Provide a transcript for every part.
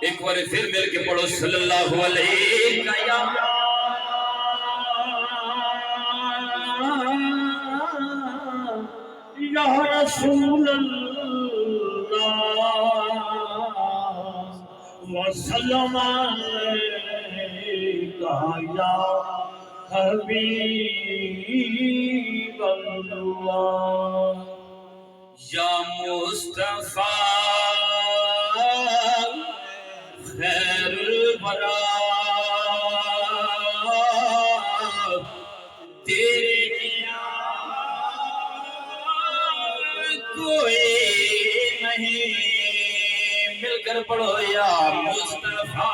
ایک بار پھر مل کے پڑھو صلی اللہ علیہ یا رسول اللہ وسلم علیکہ یا حبیب اللہ یا مصطفیٰ خیر الورا تیرے جیسا کوئی نہیں، مل کر پڑھو یا مصطفیٰ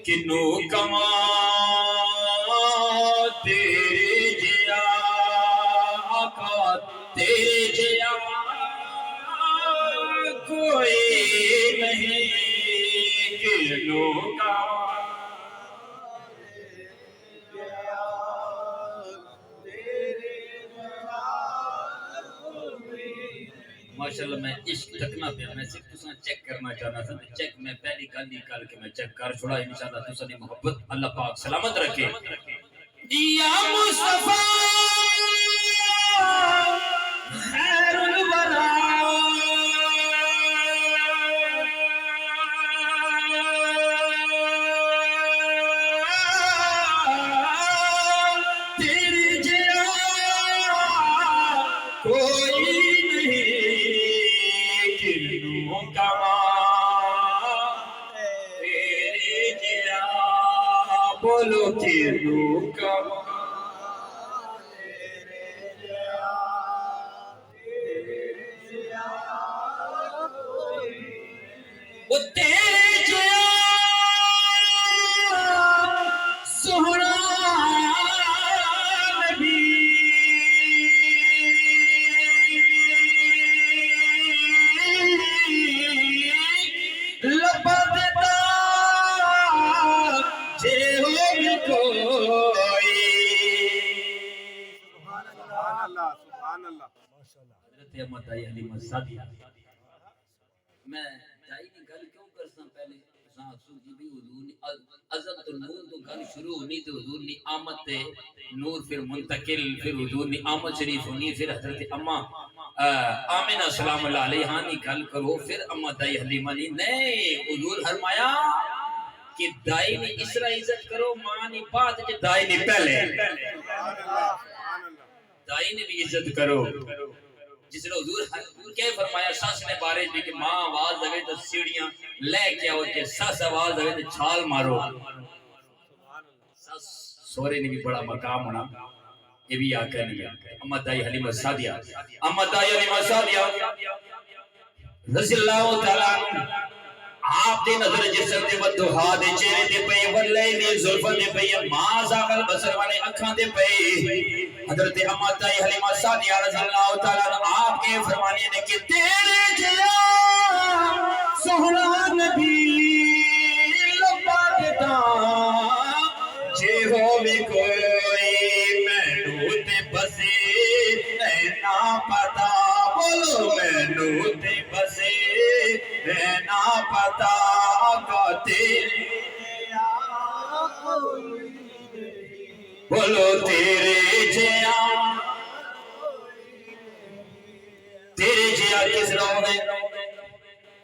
کنو کما تیرے جیا آقا تیرے جیا کوئی نہیں، کنو کما ماشاءاللہ میں عشق تکنا پیا، میں صرف تساں چیک کرنا چاہنا تھا، چیک میں پہلی گل نکال کے میں چیک کر چھوڑا، انشاءاللہ تساں دی محبت اللہ پاک سلامت رکھے۔ یا مصطفیٰ خیر الورا تیرے جیا کوئی بولو کنو کما وہ تیرے جیا سہنا نبی لبا دیتا جے ہو بھی کوئی۔ سبحان اللہ حضرت احمد دائی حلیمہ سعدیہ، میں دائی کی گل کیوں کرسا پہلے ساتھ جی بھی حضور نے ازل تو نور تو گل شروع ہونی تو حضور نے آمد تے نور پھر منتقل، پھر حضور نے آمد شریف ہونی، پھر حضرت اماں آمینہ سلام اللہ علیہ نے گل کرو، پھر اماں دائی حلیمہ نے نہیں حضور فرمایا کہ دائی نے اس طرح عزت کرو، ماں نے بعد کہ دائی نے پہلے، دائی نے بھی عزت کرو۔ جس نے حضور کہہ فرمایا ساس نے بارے بھی کہ ماں آواز دے تو سیڑیاں لے کے آؤ، کہ ساس آواز دے تو چھال مارو۔ ساس سورے نے بھی بڑا مقام ہونا، یہ بھی آقا نہیں ہے۔ اماں دائی حلیمہ سعدیہ، اماں دائی حلیمہ سعدیہ رضی اللہ تعالیٰ عنہ، آپ دے نظر جسم دے ودوہا دے چہرے دے پئی، واللیل زلفن دے پئی، ماں زاغل بصر والے اکھاں دے پئی۔ حضرت اماں دائی حلیمہ سعدیہ رضی اللہ تعالیٰ عنہ آپ کے فرمانے نے کہ تیرے جیا سہنا نبی لبا دیتا جے ہو بھی کوئی مینوں تے بسے نا پتا، بولو مینوں تے بسے نا پتا آقاتے، بولو تیرے جیا تیرے جیا کس رو گئے؟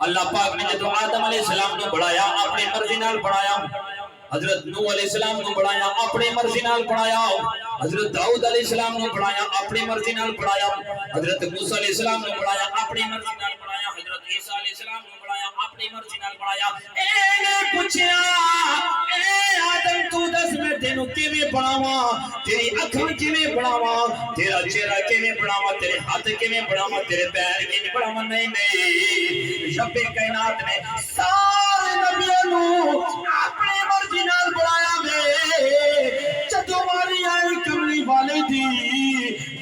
اللہ پاک نے جدو آدم علیہ السلام نے بڑھایا اپنی مرضی نال بڑھایا، حضرت نوح علیہ السلام نے بڑھایا اپنی مرضی نال بڑھایا، حضرت داؤد علیہ السلام نے بڑھایا اپنی مرضی نال بڑھایا، حضرت موسیٰ علیہ السلام نے بڑھایا اپنی مرضی نال بڑھایا، حضرت عیسیٰ علیہ السلام نے بڑھایا اپنی مرضی نال بڑھایا۔ اے نے پوچھیا اے آدم تو دس میں تینوں کیویں بڑھاواں، تیری اکھاں کیویں بڑھاواں، تیرا چہرہ کیویں بڑھاواں، تیرے ہاتھ کیویں بڑھاواں، تیرے پیر کیویں بڑھاواں؟ نہیں رب کائنات نے سارے نبیوں نوں اپنی مرضی نال بڑھایا وے۔ جدوں واری آئی کملی والے دی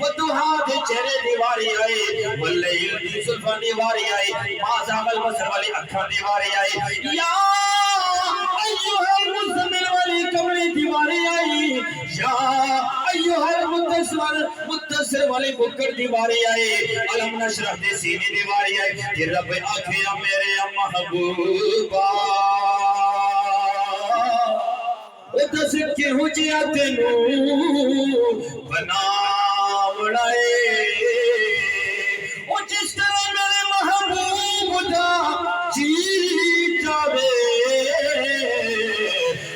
ودوہا دے چہرے دی واری آئی، واللیل دی زلفاں دی واری آئی، ماں زاغل بصر والی اکھاں دی واری آئی، یا ایھا المزمل والی کملی دی واری آئی، یا ایوہ المدثر والی بکر دیواری آئے علم نشرح دے سینے دیواری آئے کہ رب آکھیا میرے محبوبا وہ دس کے ہو جیا تینو بنا بڑھائے وہ جس طرح میرے محبوب دا جی جاوے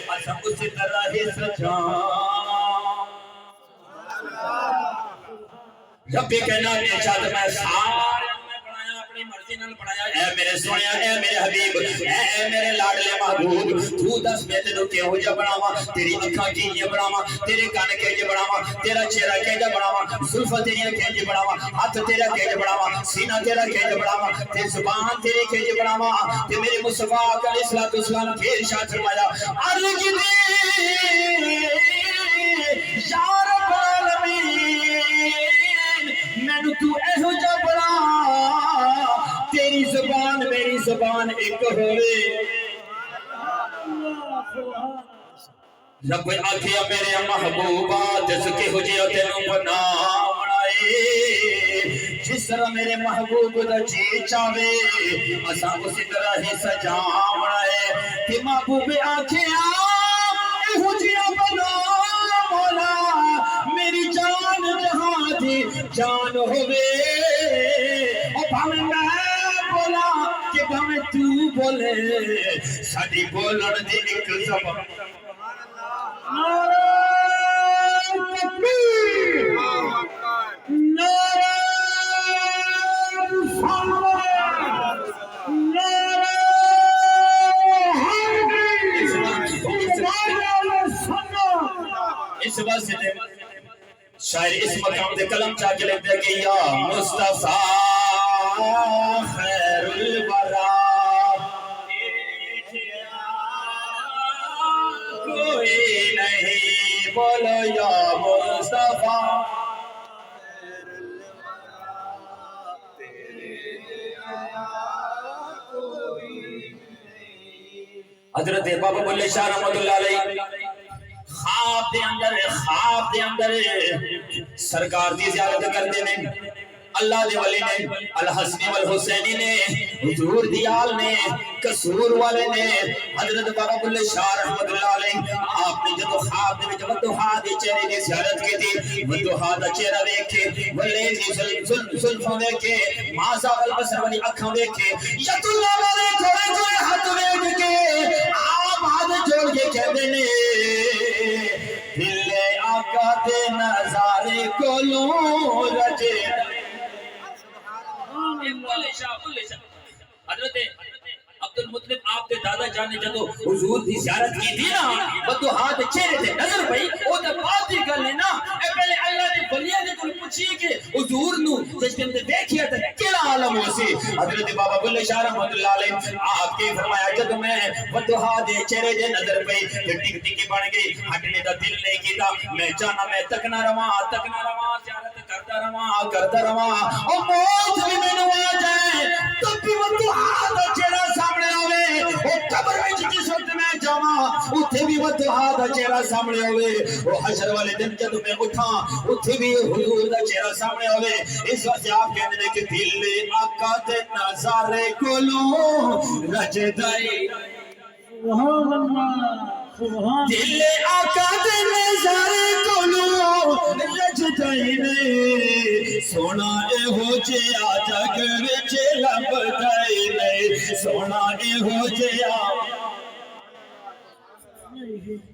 اسا اسی طرح ہی سجان جب بھی کہنا ہے چاہتا میں سارے میں پڑھایا اپنی مرضی نال پڑھایا اے میرے سونیا اے میرے حبیب اے میرے لاڈلے محبوب تو دس میں تینو کیوں جا بناواں تیری اکھاں کیجے بناواں تیرے کان کیجے بناواں تیرا چہرہ کیجے بناواں زلفاں تیریاں کیجے بناواں ہاتھ تیرا کیجے بناواں سینہ تیرا کیجے بناواں تے زبان تیری کیجے بناواں تے میرے مصطفیٰ علیہ السلام کے ارشاد فرمایا عرض دی یا رب العالمین مینوں تو ایہو جا بنا تیری زبان میری زبان ایک ہوئے رب آکھیا میرے محبوبہ جس کے ہو جیا تینوں بنا بنائے جس طرح میرے محبوب دا جی چاہے اساں اسی طرح ہی سجا بنائے کہ محبوب آکھیا ہو جیا بنا مولا میری جان جہاں دی جان ہوئے او بھاویں میں بولا کہ بھاویں تو بولے ساڈی بولن دی ایک زبان نعرہ تکبیر نعرہ رسالت نعرہ حیدری اس واسطے شاعر اس مقام دے کلم چاہ کے لکھتے کہ یا مصطفیٰ خیر الورا کوئی نہیں بولو یا مصطفیٰ حضرت بابا بلے شاہ رحمت اللہ علیہ خواب دے اندر سرکار دی زیارت کرتے ہیں اللہ دے ولی نے الحسن والحسینی نے حضور دیال نے قصور والے نے حضرت بابا بلے شاہ رحمت اللہ علیہ آپ نے جب خواب دے وچ ودھا دے چہرے دی زیارت کی تھی ودھا دا چہرہ دیکھ کے بلے دی زلفاں دیکھ کے ماسا البصر والی اکھاں دیکھ کے ید اللہ والے تھوڑے تھوڑے ہاتھ دیکھ کے آپ ہاتھ جوڑ کے کہتے نے دل آقا دے نظارے کولوں رجے حضرت عبدالمطلب آپ دے دادا جان نے جدو حضور دی زیارت کی تھی نا بدو ہاتھ چہرے تے نظر پئی او تے بات دی گل ہے نا اے پہلے اللہ دے ولیاں دے کول پوچھیے کہ حضور نو جس ٹائم تے دیکھیا تے کیڑا عالم ہو سی حضرت بابا بلے شاہ رحمت اللہ علیہ آپ کے فرمایا جب میں بدو ہاتھ دے چہرے دے نظر پئی تے ٹک ٹکی بن گئی ہٹنے دا دل نہیں کیتا میں چاہنا میں تکنا رواں زیارت کرتا رواں او موت بھی مینوں آ جائے تو بھی بدو ہاتھ چہرہ سامنے آوے او قبر وچ جس وقت میں جاواں اوتھے بھی ودھا دا چہرہ سامنے آوے او حشر والے دن جب میں اٹھاں اوتھے بھی حضور دا چہرہ سامنے آوے اس واسطے آپ کہندے نے کہ دل آقا دے نظارے کولوں رجدائی سبحان اللہ سبحان دل آقا دے نظارے کولوں رجدائی نے سونا اے ہو جیا جگ وچ لبدائی نے سونا اے ہو جیا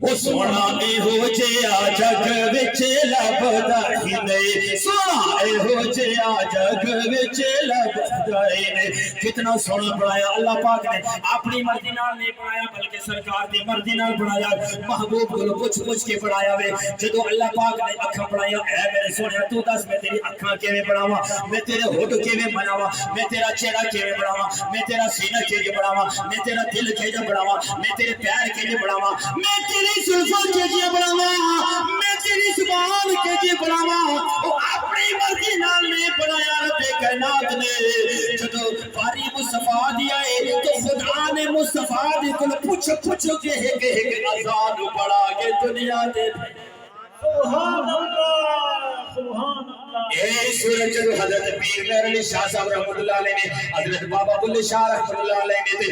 او سونا اے ہو جیا جگ وچ لبدا ہی نہیں سونا اے ہو جیا جگ وچ لبدا ہی نہیں کتنا سونا بنایا اللہ پاک نے اپنی مرضی نال نہیں بنایا بلکہ سرکار دی مرضی نال بنایا محبوب کو پوچھ کے بنایا وے جدو اللہ پاک نے اکھاں بنایا اے میرے سونیا تو دس میں تیری اکھاں کیویں بناواں میں تیرے ہونٹ کیویں بناواں میں تیرا چہرہ کیویں بناواں میں تیرا سینہ کیویں بناواں میں تیرا دل کیویں بناواں میں تیرے پیر کیویں بناواں میں تیری زلفاں کیویں بناواں میں تیری زبان کیویں بناواں او اپنی مرضی نال نہیں بنایا رب کائنات نے جدو باری مصطفیٰ دی آئے تو خدا نے مصطفیٰ دی کل پوچھ کے ایک آزاد پڑا کے دنیا دے اللہ اے سورج جو حضرت پیر مہر علی شاہ صاحب رحمۃ اللہ علیہ نے حضرت بابا بلے شاہ رحمۃ اللہ علیہ نے تے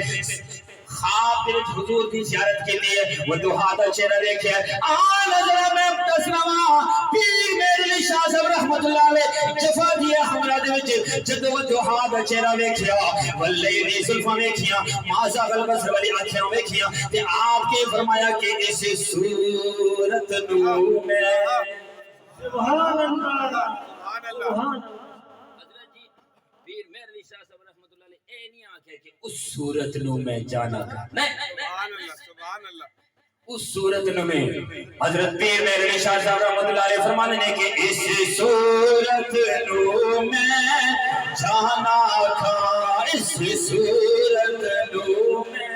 خواب وچ حضور دی زیارت کیتی ہے وہ دعا دا چہرہ دیکھیا آ نظر میں تسلما پیر مہر علی شاہ صاحب رحمۃ اللہ علیہ جفا دیا ہمرا دے وچ جدوں وہ دعا دا چہرہ ویکھیا واللیل زلفاں ویکھیاں مازا البصر والی آنکھاں ویکھیاں تے آپ کے فرمایا کہ اس صورت نو میں سبحان اللہ سبحان اللہ سبحان حضرت جی پیر مہر علی شاہ صاحب رحمۃ اللہ علیہ اے نہیں آکھے کہ اس صورت نو میں جانا نہیں سبحان اللہ سبحان اللہ اس صورت نو میں حضرت پیر مہر علی شاہ صاحب رحمۃ اللہ علیہ فرمانے نے کہ اس صورت نو میں جانا کھا اس صورت نو میں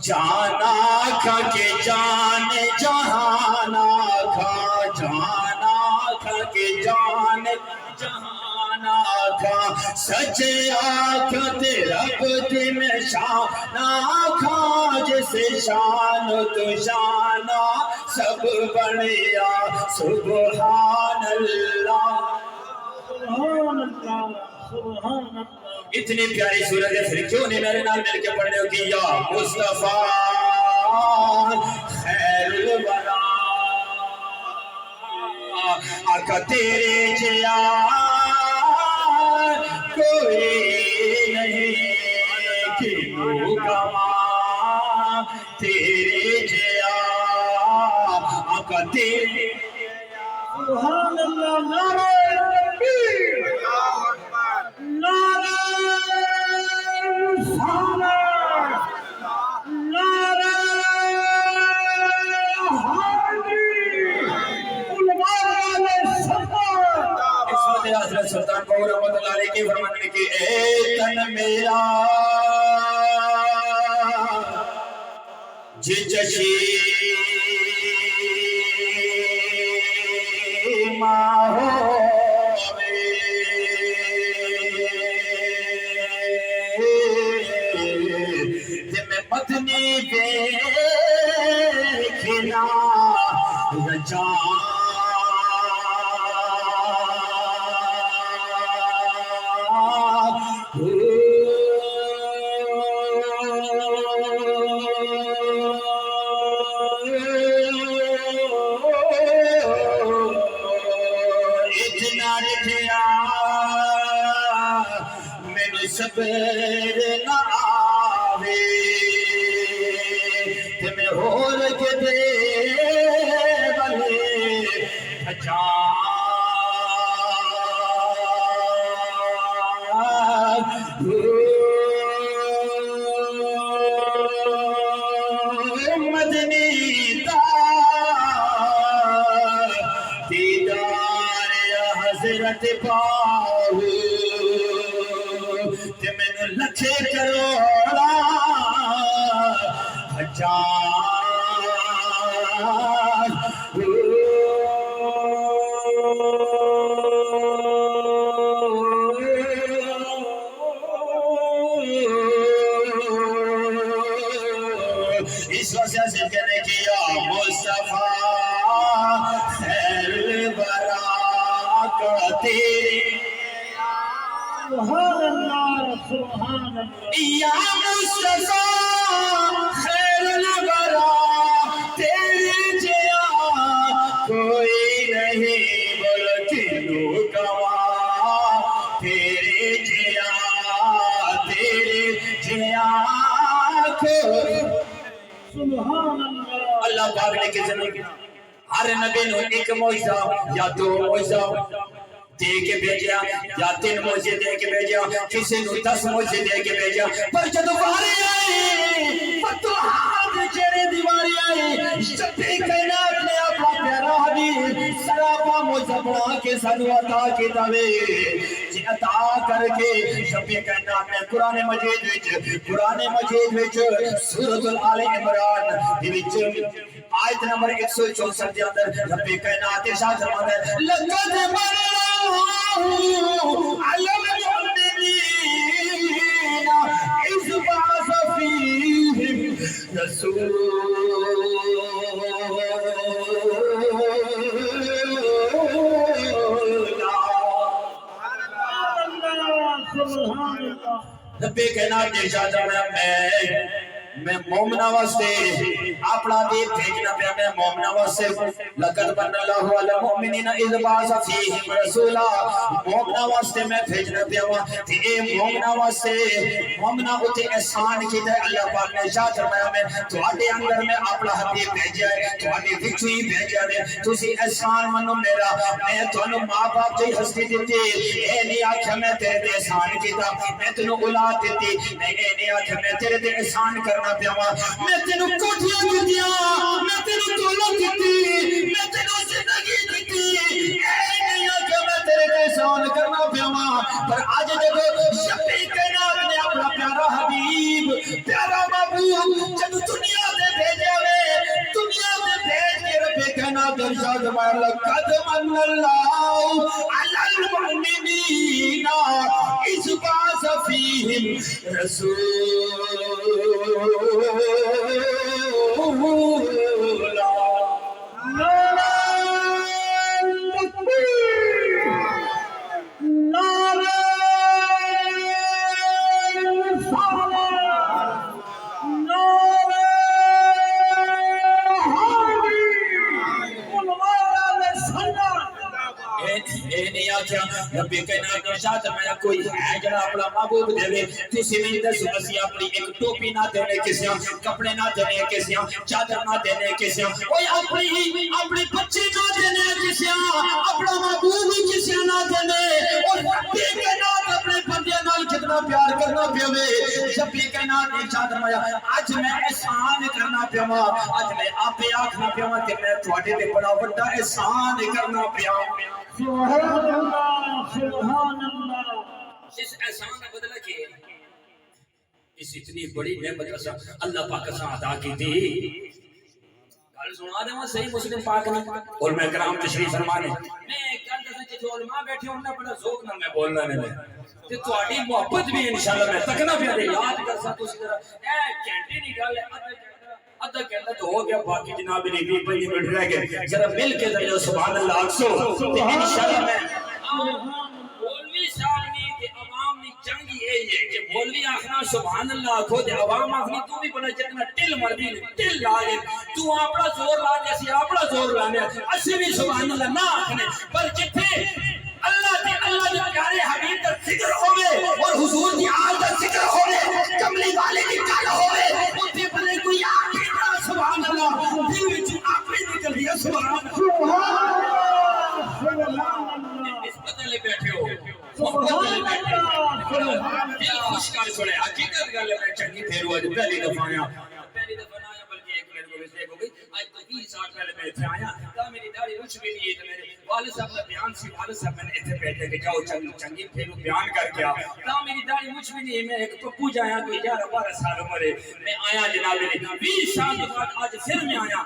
جانا کھا کے جان جہانا کھا جانا کھا کے جان جہانا کھا سچے آنکھا تے رب دی میں شانا کھا جسے شان تو شانا سب بڑیا سبحان اللہ سبحان اللہ سبحان اللہ اتنی پیاری صورت ہے پھر کیوں نہیں میرے نال مل کے پڑھنے ہوگی یا مصطفیٰ خیر الورا آقا تیرے جیا کوئی نہیں کنو کما تیرے جیا آقا تیرے سبحان اللہ نعرہ تکبیر اللہ اکبر نعرہ رسالت نعرہ حیدری علماء علیہ السلام عصمت حضرت سلطان بہو رحمت اللہ علیہ کی فرمانے کی اے تن میرا جچشی ماہو مدنی دیکھنا رجان اتنا رکھیا مینو صبر نہ آوے تے میں ہور کے دے والے مدنی دا دیدار حضرت پاؤ تے مینوں لکھے کروڑا ہزار اس وجہ سے کہنے کی یا مصطفیٰ خیر الورا کا تیرے سبحان اللہ سبحان اللہ یا مصطفیٰ خیر الورا تیرے جیا کوئی نہیں بلکہ گواہ تیرے جیا کوئی سبحان اللہ اللہ پاک نے کسی ہر نبی نو ایک معجزہ یا دو معجزہ دے کے بھیجیا یا 3 معجزے دے کے بھیجیا کسی نو 10 معجزے دے کے بھیجیا پر جدو واری آئی فتوحات چہرے دیواری آئی شفیع کائنات نے اپنا پیارا حبیب سراپا معجزہ بنا کے سانو عطا کیتا وے جی عطا کر کے شفیع کائنات نے قرآن مجید وچ سورۃ آل عمران دی وچ آیت نمبر 164 دے اندر رب کائنات ارشاد فرماتا ہے لقد من اللہ علی المؤمنین اذ بعث فیہم رسولا رب کائنات نے ارشاد فرمایا میں مومنا واسطے اپنا دے بھیجنا پیا میں مومنا واسطے لقد من اللہ علی المؤمنین اذ بعث فیہم رسولا مومنا واسطے میں بھیجنا پیا تے اے مومنا واسطے مومنا اتے احسان کیتا ہے اللہ پاک نے ارشاد فرمایا میں تواڈے اندر میں اپنا حبیب بھیجا ہے تواڈے وچ ہی بھیجا ہے تسی احسان منو میرا میں تانوں ماں باپ دی ہستی دتی اے نہیں آکھیا میں تیرے تے احسان کیتا میں تینوں اولاد دتی میں اے نہیں آکھیا میں تیرے تے احسان کرنا پیاوا میں تینوں کوٹھیاں دتیاں میں تینوں دولت دتی میں تینوں زندگی دتی اے نہیں آکھیا میں تیرے تے احسان کرنا پیاوا پر اج جب شفیع کائنات نے اپنا پیارا حبیب پیارا محبوب جب دنیا تے بھیجا وے دنیا تے بھیج کے رب کائنات ارشاد فرمایا لقد من اللہ علی المؤمنین اذ بعث فیہم رسولا نعرہ تکبیر نعرہ رسالت نعرہ حیدری علماء سنت اے نہیں آکھیا رب کائنات نے ارشاد فرمایا کوئی ہے جڑا اپنا محبوب دے تسی نہیں دسو اسی اپنی ایک ٹوپی نہ دینے کسیاں کپڑے نہ دینے کسیاں چادر نہ دینے کسیاں کوئی اپنی بچے نہ دینے کسیاں اپنا محبوب کسیاں نہ دینے اور رب کائنات اپنے بندے نال کتنا پیار کرنا پیوے رب کائنات نے ارشاد فرمایا اج میں احسان کرنا پیوا اج میں آپے آکھنا پیوا کہ میں تواڈے تے بڑا بڑا احسان کرنا پیا سبحان اللہ سبحان اللہ اس احسان کا بدلہ کیا اس اتنی بڑی نعمت اسا اللہ پاک اسا عطا کی تھی گل سنا دے میں صحیح مسلم پاک نے اور میں کرام تشریف فرما نے میں ایک گل دسا جے علماء بیٹھے ہوں نا بڑا ذوق نال میں بولنا نے تے تواڈی محبت بھی انشاءاللہ میں تکنا پیا تے یاد کرسا تسی ذرا اے گھنٹے دی گل ہے ادھا گھنٹہ تو ہو گیا باقی جناب نے 20-25 منٹ رہ گئے ذرا مل کے ذرا سبحان اللہ اکسو تے انشاءاللہ میں مولوی صاحب نے تے عوام نے جنگ یہ ہے کہ مولوی آخنا سبحان اللہ آخو تے عوام آخنی تو بھی بڑا جتنا ٹل مردی نے ٹل لائے تو اپنا زور لا دے اسی اپنا زور لانے اسی بھی سبحان اللہ نہ آخنے پر جتھے اللہ کے پیارے حبیب کا ذکر ہوئے اور حضور کی آل کا ذکر ہوئے کملی والے کی گل ہوئے اتے بلے کوئی آگے نہ سبحان اللہ دل وچ آپے نکل گیا سبحان اللہ اس بدلے بیٹھے ہو دل خوش کر چھوڑے حقیقت گل ہے میں چنگی پھیرو اج پہلی دفعہ آیا بلکہ ایک میرے کو مسٹیک ہو گئی آج تو 20 سال پہلے میں اتنے آیا تا میری داڑھی رچ بھی نہیں ہے تو میرے والد صاحب کا بیان سی والد صاحب میں نے اتنے بیٹھے کہ جاؤ چنگی پھیرو بیان کر کے آ تا میری داڑھی رچ بھی نہیں ہے میں ایک پپو جایا کوئی 11-12 سال عمر ہے میں آیا جناب نے 20 سال بعد آج پھر میں آیا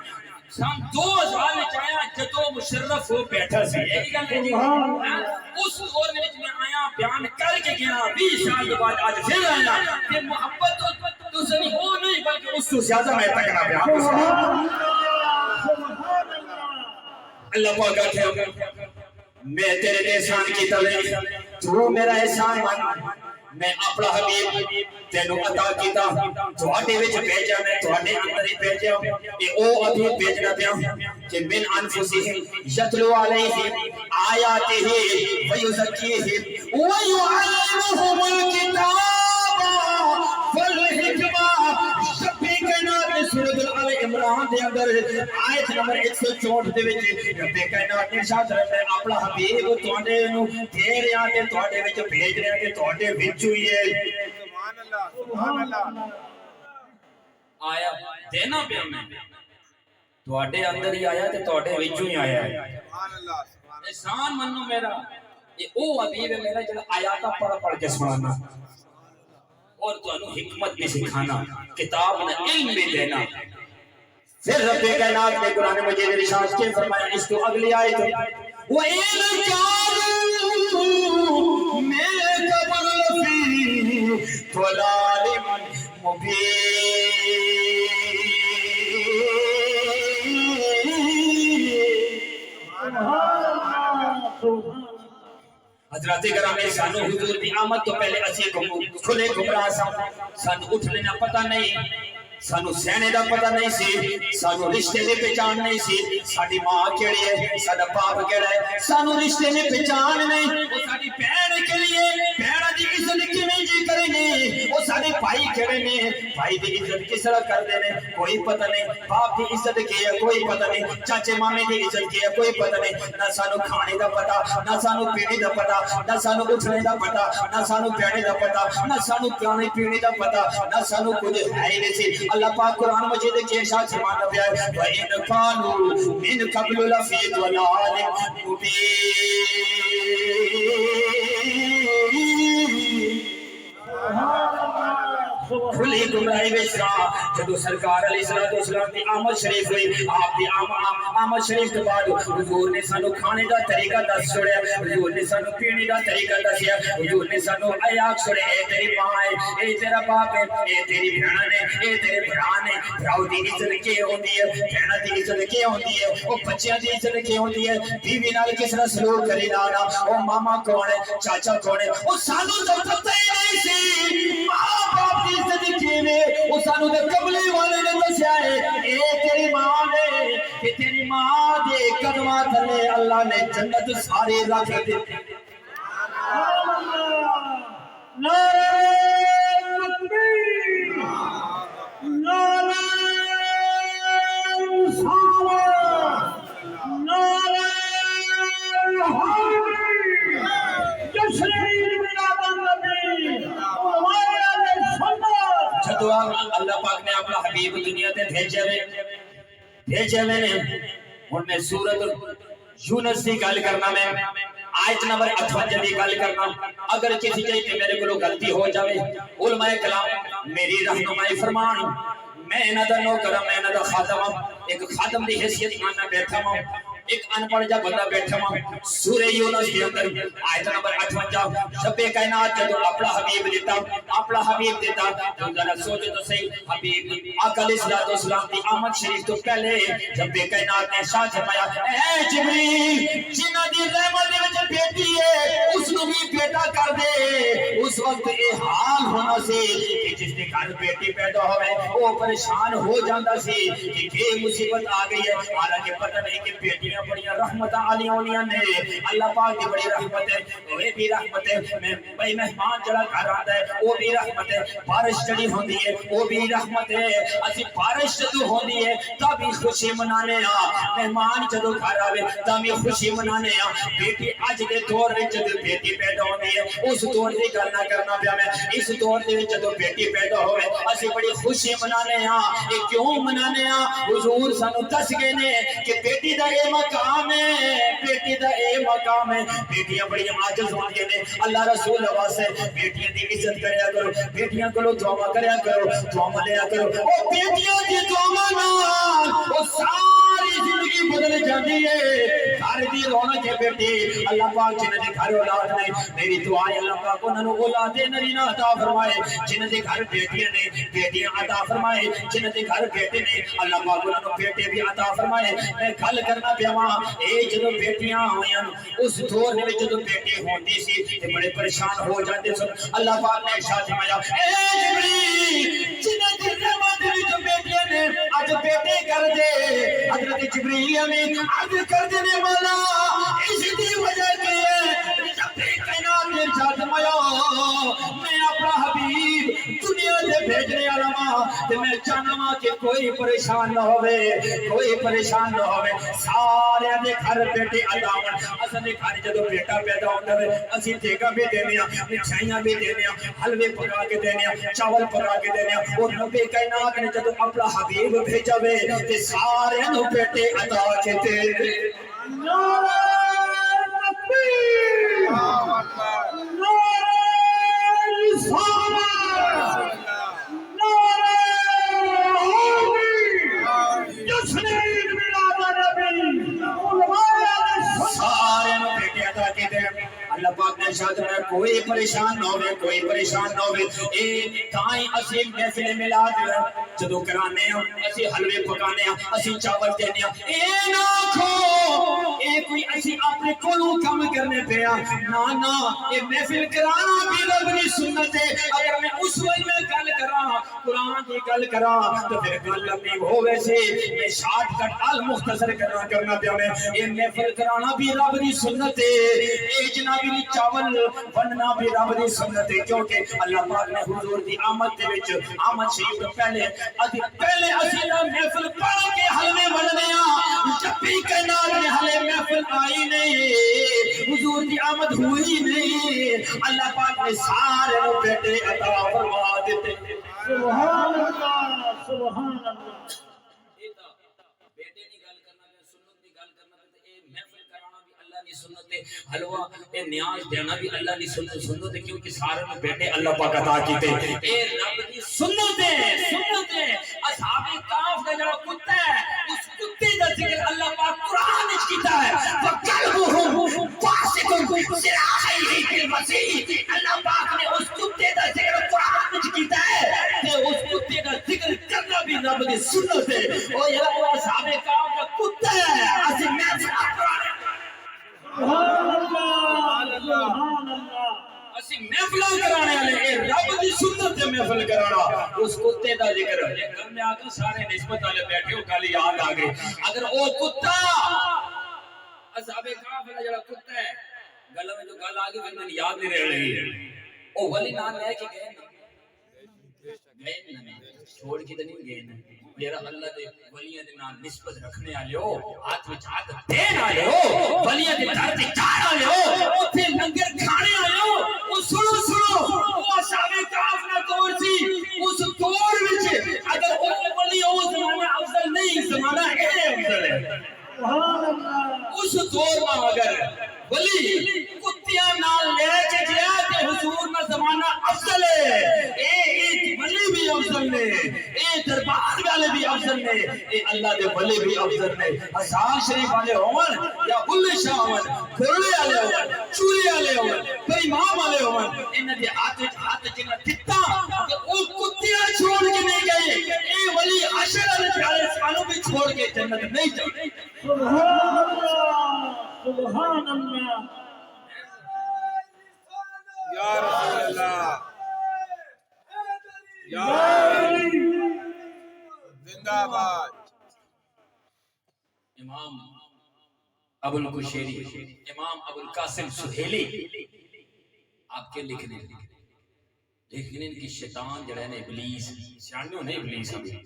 سن 2000 میں آیا جدو مشرف ہو بیٹھا سی یہی گل ہے جی اس دور میں میں آیا بیان کر کے گیا 20 سال بعد آج پھر آیا کہ محبت تو سنی ہو نہیں بلکہ اس سے زیادہ میں تکنا پیا اللہ پاک کہتے میں تیرے احسان کی طرح تو میرا احسان مان میں اپنا حبیب تینوں عطا کیتا تواڈے وچ بھیجا میں تواڈے اندر ہی بھیجا اے او ابھی بھیجنا پیا کہ من انفسہم یتلو علیہم آیاتہ ویزکیہم ویعلمہم الکتاب والحکمہ شفیع کائنات سورۃ آل عمران دے اندر آیت نمبر 164 دے وچ رب کائنات نے ارشاد فرمایا اپنا حبیب تواڈے نوں دے رہا تے تواڈے وچ بھیج رہا تے تواڈے وچ ہی ہے سبحان اللہ سبحان اللہ آیا دینا پیا میں تواڈے اندر ہی آیا تے تواڈے وچ ہی آیا ہے سبحان اللہ سبحان احسان منو میرا یہ او حبیب ہے میرا جڑا آیات پڑھ کے سنانا اور تانوں حکمت بھی سکھانا کتاب نہ علم بھی دینا پھر رب کائنات نے قرآن مجید ارشاد کے فرمایا اس کو اگلی آیت وَإِن كَانُوا مِن قَبْلُ فِي ضَلَالٍ مُبِينٍ حضرات گرامی سانو حضور دی آمد تو پہلے اسی کھلے گمراہ سانو اٹھنے نہ پتہ نہیں سانو سہنے دا پتہ نہیں سی سانو رشتے دی پہچان نہیں سی ساڈی ماں کیڑی ہے ساڈا باپ کیڑا ہے سانو رشتے دی پہچان نہیں او ساڈی بہن کیڑی ہے بہن دی عزت کیویں جی کرے نے او ساڈے بھائی کیڑے نے بھائی دی عزت کس طرح کردے نے کوئی پتہ نہیں باپ دی عزت کی ہے کوئی پتہ نہیں چاچے مامے دی عزت کی ہے کوئی پتہ نہیں نہ سانو کھانے دا پتہ نہ سانو پینے دا پتہ نہ سانو اٹھنے دا پتہ نہ سانو بیٹھنے دا پتہ نہ سانو کھانے پینے دا پتہ نہ سانو کچھ ہے ہی نہیں سی اللہ پاک قرآن مجید کے ارشاد فرماتا پیا ہے وَإِنْ كَانُوا مِنْ قَبْلُ لَفِي ضَلَالٍ کھلی گمراہی وچ جدو سرکار علیہ السلام دی آمد شریف ہوئی آپ دی آمد شریف کے بعد حضور نے سانو کھانے دا طریقہ دس چھوڑیا حضور نے سانو پینے دا طریقہ دسیا حضور نے سانو آیات چھوڑے اے تیری ماں ہے اے تیرا باپ ہے اے تیری بہن ہے اے تیرے بھرا نے بھراؤ دی عزت کی ہوندی ہے بہن دی عزت کی ہوندی ہے او بچیاں دی عزت کی ہوندی ہے بیوی نال کس طرح سلوک کری لانا او ماما کون ہے چاچا کون ہے او سانو تو پتہ ہی نہیں سی ماں باپ دی عزت کیویں او سانو تے قبلے والے نے دسیا ہے اے تیری ماں نے کہ تیری ماں دے قدماں تھلے اللہ نے جنت سارے رکھ دتی نعرہ تکبیر نعرہ رسالت نعرہ حیدری جشن عید میلاد النبی ہمارے علیہ سنت جدو اللہ پاک نے اپنا حبیب دنیا تے بھیجے ہوئے نے ہن میں سورۃ یونس دی گل کرنا میں آیت نمبر 58 دی گل کرنا اگر کسی جگہ تے میرے کولوں غلطی ہو جاوے علماء کلام میری رہنمائی فرمان میں انہاں دا نوکر میں انہاں دا خادم ایک خادم دی حیثیت میں بیٹھا ہوں ایک انپڑھ جا بندہ بیٹھا ہوں سورہ یونس کے اندر آیت نمبر 58 رب کائنات جدو اپنا حبیب دیتا تو ذرا سوچو تو صحیح حبیب آقا علیہ السلام کی آمد شریف تو پہلے رب کائنات نے ارشاد فرمایا اے جبریل جنہاں دی رحمت دے وچ بیٹی ہے اس نو بھی بیٹا کر دے اس وقت یہ حال ہونا سی کہ جس کے گھر بیٹی پیدا ہوئے وہ پریشان ہو جاتا سی کہ یہ مصیبت آ گئی ہے حالانکہ پتہ نہیں کہ بیٹیاں بڑی رحمت علی اولیاء نے اللہ پاک کی بڑی رحمت ہے وہ بھی رحمت ہے میں بھائی مہمان جڑا گھر آتا ہے وہ بھی رحمت ہے بارش جڑی ہوندی ہے وہ بھی رحمت ہے اسی بارش جدو ہوندی ہے تب خوشی منانے مہمان جدو گھر آوے تب خوشی منانے بیٹی اج دے دور وچ جدو بیٹی پیدا ہوندی ہے اس دور دی گل نہ کرنا پیا میں اس دور دے وچ جدو بیٹی پیدا ہوے اسی بڑی خوشی منانے یہ کیوں منانے حضور سانو دس گئے نے کہ بیٹی دا اے مقام ہے بیٹی دا اے مقام ہے بیٹیاں بڑی عاجز ہوندیاں نے اللہ رسول واسطے بیٹیاں دی عزت کریا کرو بیٹیاں کولوں دعا کریا کرو دعا لیا کرو او بیٹیاں دی دعا نال او ساری زندگی بدل جاندی ہے گھر دی رونق ہے بیٹی اللہ پاک جنہاں دے گھر اولاد نہیں میری دعا ہے اللہ پاک انہاں نوں اولاد نرینہ عطا فرمائے جنہاں دے گھر بیٹیاں نے بیٹیاں عطا فرمائے جنہاں دے گھر بیٹے نے اللہ پاک انہاں نوں بیٹے بھی عطا فرمائے میں گل کرنا پیا وا اے جدو بیٹیاں ہویاں اس دور دے وچ جدو بیٹی ہوندی سی تے بڑے پریشان ہو جاندے سن اللہ پاک نے ارشاد فرمایا اے جبریل جنہاں دی رحمت دے وچ بیٹیاں نے اج بیٹے کر دے حضرت جبریل امین عرض کر دے نے مولا اس دی وجہ کی ہے جب کائنات نے ارشاد فرمایا میں اپنا حبیب دنیا دے بھیجنے والا ہاں تے میں چاہنا وا کہ کوئی پریشان نہ ہوے کوئی پریشان نہ ہوے سارے دے گھر بیٹے عطا ہون اساں دے گھر جدوں بیٹا پیدا ہوندا ہے اسی ٹھیکا بھی دینے مٹھائیاں بھی دینے حلوے پکا کے دینے چاول پکا کے دینے اور رب کائنات نے جدوں اپنا حبیب بھیجا وے تے سارے نوں بیٹے عطا کیتے نعرہ تکبیر نعرہ رسالت نعرہ حیدری جشن عید میلاد النبی علماء علیہ سارے نوں بیٹے عطا کیتے اللہ پاک نے ارشاد فرمایا کوئی پریشان نہ ہوے کوئی پریشان نہ ہوے اے تائیں اسی محفل میلاد جدو کرانے اسی حلوے پکانے اسی چاول دینے اے نہ کھو اے کوئی اسی اپنے کولوں کام کرنے پیا نا نا یہ محفل کرانا بھی رب دی سنت ہے اگر میں اس وقت میں گل کراں قرآن کی گل کراں تو پھر گل لمبی ہوے سی میں شارٹ کٹ ال مختصر کرنا پیا میں یہ محفل کرانا بھی رب دی سنت ہے اے جنابی چاول بننا بھی رب دی سنت ہے کیونکہ اللہ پاک نے حضور دی آمد دے وچ آمد شریف تو پہلے اسی دا محفل پڑھ کے حلوے بننے جب بھی کائنات میں حلے محفل آئی نہیں حضور دی آمد ہوئی نہیں اللہ پاک نے سارے بیٹے عطا فرما دیتے سبحان اللہ سبحان اللہ بیٹے نہیں گل کرنا پہ سنت دی گل کرنا پہ اے محفل کرانا بھی اللہ دی سنت ہے حلوہ اے نیاز دینا بھی اللہ دی سنت ہے کیونکہ سارے بیٹے اللہ پاک عطا کیتے اے رب دی سنت ہے اصحاب کہف دا جڑا کتا ہے اس کتے دا ذکر اللہ پاک قرآن وچ کیتا ہے وقلبہم فاسق سراحیہ بالمسیح اللہ پاک نے اس کتے دا ذکر قرآن وچ کیتا ہے کہ اس کتے دا ذکر کرنا بھی رب دی سنت ہے او یار اصحاب کہف دا کتا ہے اسی محفل قرآن سبحان اللہ سبحان اللہ اسی محفل کرانے والے اے رب دی سنت تے محفل کرانا اس کتے دا ذکر ہے گھر میں آ کے سارے نسبت والے بیٹھے ہو گل یاد آ گئی اگر او کتا اصحاب کہف دا جڑا کتا ہے گل میں جو گل آ گئی پھر میں یاد نہیں رہ رہی ہے او ولی نام لے کے گئے نا چھوڑ کے تو نہیں گئے نا میرا اللہ دے ولیاں دے نال نسبت رکھنے والے ہو ہاتھ وچ ہاتھ دین والے ہو ولیاں دے در تے چاڑ والے ہو اوتھے لنگر کھانے والے ہو او سنو او اصحاب کہف نہ دور سی اس دور وچ اگر او ولی او زمانہ افضل نہیں زمانہ اے افضل ہے سبحان اللہ اس دور میں اگر ولی کتیاں نال لے کے گیا تے حضور نہ زمانہ افضل ہے اے ولی بھی افضل نے اے دربار والے بھی افضل نے اے اللہ دے ولی بھی افضل نے حسان شریف والے ہون یا بلے شاہ ہون کھرڑے والے ہون چوری والے ہون کوئی امام والے ہون انہاں دے ہاتھ جنہ دتا کہ او کتیاں چھوڑ کے نہیں گئے اے ولی عشر والے سالوں بھی چھوڑ کے جنت نہیں جاتے سبحان اللہ سبحان اللہ یا رسول اللہ یا زندہ باد امام ابو القشیری امام ابو القاسم سہیلی آپ کے لکھنے کی شیطان جڑا ہے نا ابلیس سیانے ہونے ابلیس ہمیں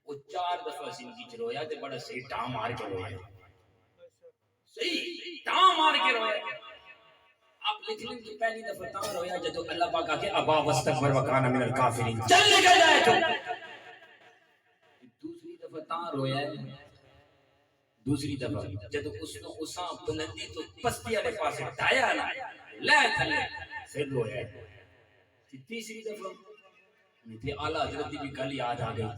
وہ 4 دفعہ زندگی چ رویا تے بڑا صحیح ٹام مار کے رویا صحیح ٹام مار کے رویا آپ لکھ لیں کہ پہلی دفعہ تاں رویا جب اللہ پاک آ کے ابا واستغفر وکان من الکافرین چل نکل جائے تو دوسری دفعہ تاں رویا ہے دوسری دفعہ جب اس نے اساں بلندی تو پستی والے پاس ہٹایا نا لے تھلے پھر رویا ہے تیسری دفعہ تے اعلی حضرت کی گل یاد آ گئی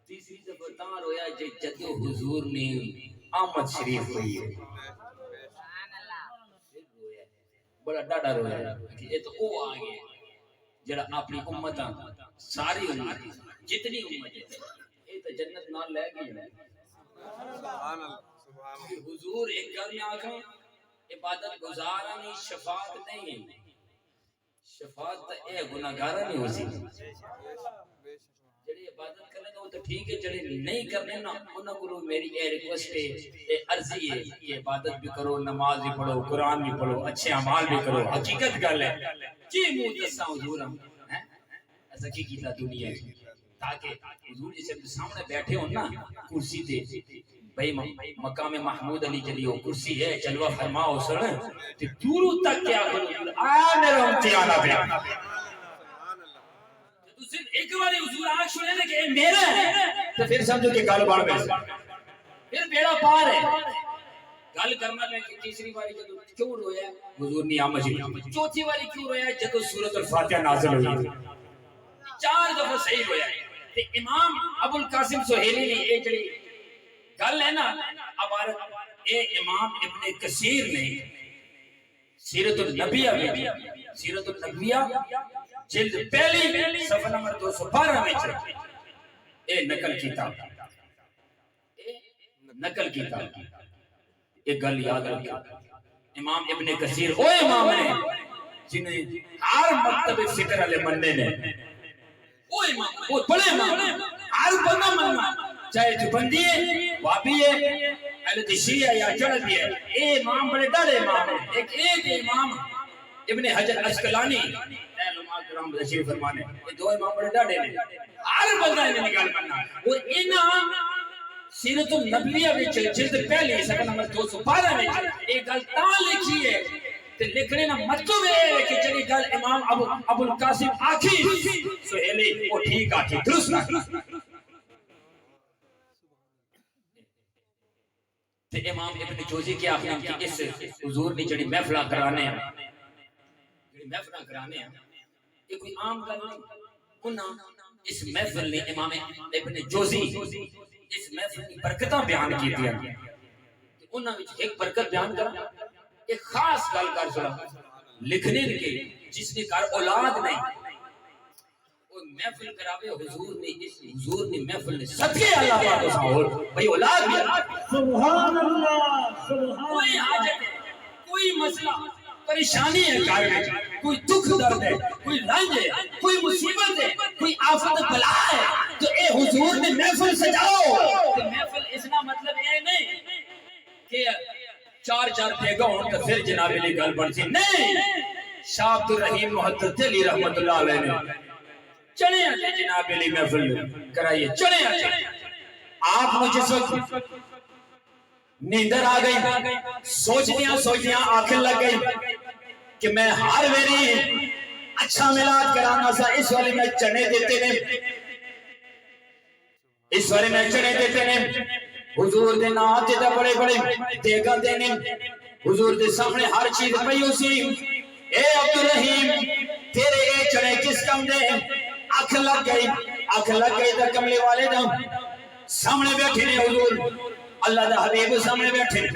تیسری دفعہ تاں رویا جب حضور نے آمد شریف ہوئی ہے بڑا ڈاڈا رویا کہ یہ تو وہ آ گئے جڑا اپنی امت ساری امت جتنی امت ہے یہ تو جنت نال لے گئی ہے سبحان اللہ سبحان اللہ حضور ایک گل میں آکھیں عبادت گزارا نہیں شفاعت نہیں شفاعت تو اے گناہگارا نہیں ہو سی جڑے عبادت کرنے گا وہ تو ٹھیک ہے جڑے نہیں کرنے نا انہاں کو میری اے ریکویسٹ ہے اے عرضی ہے کہ عبادت بھی کرو نماز بھی پڑھو قرآن بھی پڑھو اچھے اعمال بھی کرو حقیقت گل ہے جی منہ دساں حضور ہم ایسا کی کیتا دنیا تاکہ حضور جیسے سامنے بیٹھے ہوں نا کرسی تے بھائی مقام محمود علی جلی ہو کرسی ہے جلوہ فرماؤ سن تے دوروں تک کیا کرو آ میرا امتحانہ پہ صرف ایک باری حضور آنکھ چھوڑے دے کہ اے میرا ہے تو پھر سمجھو کہ گل بڑھ گئی پھر بیڑا پار ہے گل کرنا میں کہ تیسری باری جدو کیوں رویا حضور نے آمد شریف چوتھی باری کیوں رویا جدو سورۃ الفاتحہ نازل ہوئی 4 دفعہ صحیح رویا تے امام ابو القاسم سہیلی نے یہ جڑی گل ہے نا عبارت اے امام ابن کثیر نے سیرت النبیہ میں سیرت النبیہ جلد پہلی صفحہ نمبر 212 میں اے نقل کیتا ایک گل یاد رکھا، امام ابن کثیر وہ امام نے جنہیں ہر مکتب فکر والے مننے نے، وہ امام وہ بڑے امام ہر بندہ مننا، چاہے دیوبندی ہے، وہابی ہے، اہل شیعہ ہے یا جڑتی ہے، اے امام بڑے ڈاڑے امام ہیں۔ ایک امام ابن حجر عسقلانی علماء کرام تشریف فرمانے، یہ دو امام بڑے ڈاڑے نے، ہر بندہ انہیں نگال مننا، اور انہاں سیرت النبویہ وچ جلد پہلی صفحہ نمبر 212 میں ایک گل تاں لکھی ہے تے لکھنے دا مطلب ہے کہ جڑی گل امام ابو القاسم آکھی سہیلی وہ ٹھیک آکھی، درست آکھی۔ تے امام ابن جوزی کے آخنا کہ اس حضور نے جڑی محفلہ کرانے ہیں، یہ کوئی عام گل نہیں، انہاں اس محفل نے امام ابن جوزی اس محفل کی برکتاں بیان کی دیا، انہاں وچ ایک برکت بیان کرا، ایک خاص گل کر سنا، لکھنے کے جس نے گھر اولاد نہیں وہ محفل کراوے، حضور نے محفل نے صدقے اللہ پاک کو ساور بھئی اولاد بھی سبحان اللہ سبحان کوئی حاجت ہے، کوئی مسئلہ پریشانی ہے گھر میں، کوئی دکھ درد ہے، کوئی رنج ہے، کوئی مصیبت ہے، کوئی آفت بلا ہے، تو اے حضور نے محفل سجاؤ۔ تو محفل اس کا مطلب یہ نہیں کہ چار بھیگا ہوں تو پھر جناب علی گل بڑھ سی، نہیں، شاہ عبد الرحیم محدث علی رحمت اللہ علیہ نے چڑھے آتے جناب علی محفل کرائیے، چڑھے آتے آپ مجھے سوچ نیندر آ گئی، سوچدیاں آنکھیں لگ گئی کہ میں ہر ویری اچھا میلاد کرانا سا، اس والے میں چنے دیتے نے حضور دے نام تے بڑے دیگا دینے، حضور دے سامنے ہر چیز پئی اسی، اے عبدالرحیم تیرے اے چنے کس کم دے؟ آنکھ لگ گئی تو کملے والے دا سامنے بیٹھے نے حضور اللہ دا حبیب سامنے بیٹھے نے،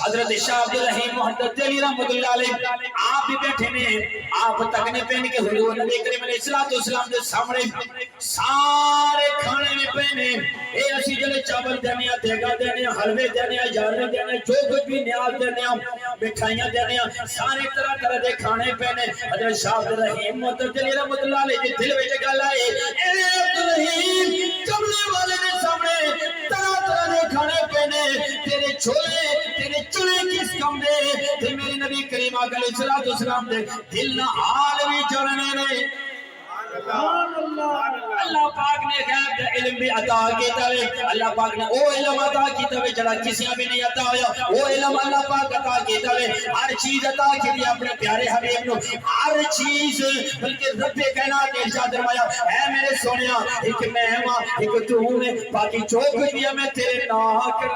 حضرت شاہ عبدالرحیم محدث علی رحمت اللہ علیہ آپ بھی بیٹھے نے، آپ تکنے پہن کے حضور نبی کریم علیہ السلام دے سامنے سارے کھانے میں پہنے، اے اسی جلے چاول دینے، دیگا دینے، حلوے دینے، جارنے دینے، جو کچھ بھی نیاز دینے، مٹھائیاں دینے، سارے طرح دے کھانے پہنے۔ حضرت شاہ عبدالرحیم محدث علی رحمت اللہ علیہ دی دل وچ گل آئی، اے عبدالرحیم کملے والے دے سامنے طرح دے کھانے پہنے، تیرے چنے کس کم دے؟ تے میرے نبی کریم علیہ السلام دے دل نہ حال بھی جڑنے نے۔ اللہ پاک نے غیب دا علم بھی عطا کیتا ہے، اللہ پاک نے وہ علم عطا کیتا ہے جڑا کسی بھی نہیں عطا ہویا، وہ علم اللہ پاک عطا کیتا ہے، ہر چیز عطا کی اپنے پیارے حبیب نو، ہر چیز، بلکہ رب کائنات نے ارشاد فرمایا اے میرے سونیا ایک میں ہاں ایک تو ہے، باقی جو کچھ بھی میں تیرے نام کر۔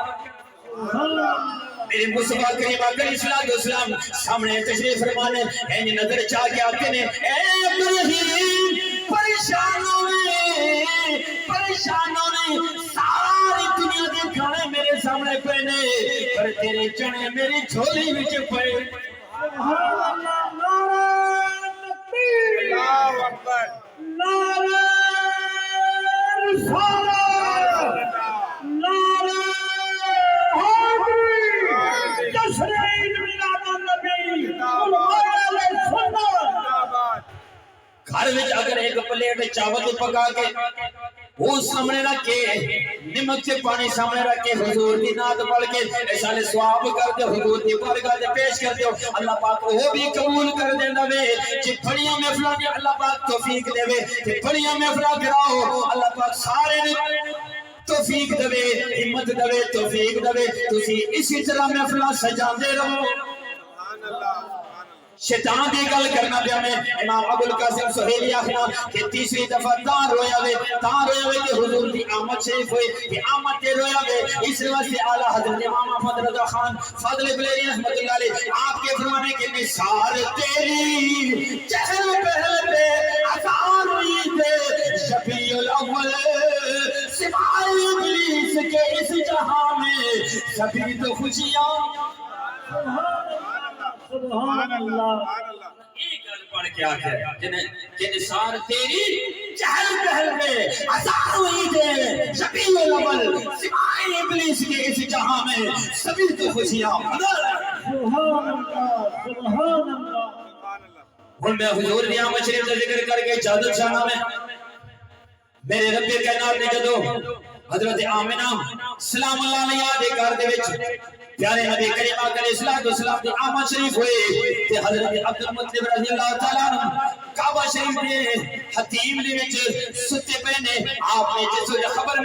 میرے مصطفیٰ کریم علیہ السلام سامنے تشریف فرمانے این نظر چاہ کے آتے نے، اے عبدالرحیم پریشانوں نے ساری دنیا دے کھانے میرے سامنے پہنے، پر تیرے چنے میری جھولی وچ پئے۔ سبحان اللہ، نعرہ تکبیر، اللہ اکبر، نعرہ رسالت، نعرہ حیدری، تشریف میلاد النبی، علماء سنت۔ گھر وچ اگر ایک پلیٹ چاول پکا کے وہ سامنے رکھ کے نمک سے پانی سامنے رکھ کے حضور دی نعت پڑھ کے ایسالے ثواب کر دے، حضور دی بارگاہ تے پیش کر دیو، اللہ پاک وہ بھی قبول کر دیندا وے۔ جے بڑیاں محفلاں دی اللہ پاک توفیق دے وے تے بڑیاں محفلاں کراؤ، اللہ پاک سارے نے توفیق دے، ہمت دے، توفیق دے، تسی اسی طرح محفلاں سجاندے رہو۔ سبحان اللہ، شیطان دی گل کرنا پیا میں امام ابو القاسم سہیلی آخنا کہ تیسری دفعہ تاں رویا وے کہ حضور دی آمد شریف ہوئی، کہ آمد دے رویا وے، اس واسطے اعلیٰ حضرت امام احمد رضا خان فاضل بلیری رحمت اللہ علیہ آپ کے فرمانے کے نثار تیری چہل پہل پہ اذان ہوئی تھے، شفیع الاول سپاہی ابلیس کے اس جہاں میں سبھی تو خوشیاں۔ سبحان اللہ، سبحان اللہ، سبحان اللہ۔ ایک گل پڑھ کے آ گیا کہ نثار تیری چہل پہل میں ہزار ہوئی تھے شبیہ الاول سوائے ابلیس کے اس جہاں میں سبھی تو خوشیاں سبحان اللہ سبحان اللہ ہن میں حضور دی آمد شریف کا ذکر کر کے اجازت چاہنا میں میرے رب کائنات نے جدو حضرت آمنہ سلام اللہ علیہ دے گھر دے وچ پیارے نبی کریم علیہ الصلوۃ والسلام دی آمد شریف ہوئے تے حضرت عبد المطلب رضی اللہ تعالی عنہ کعبہ شریف دے حتیم دے وچ ستے پے نے آپ نے جس وقت خبر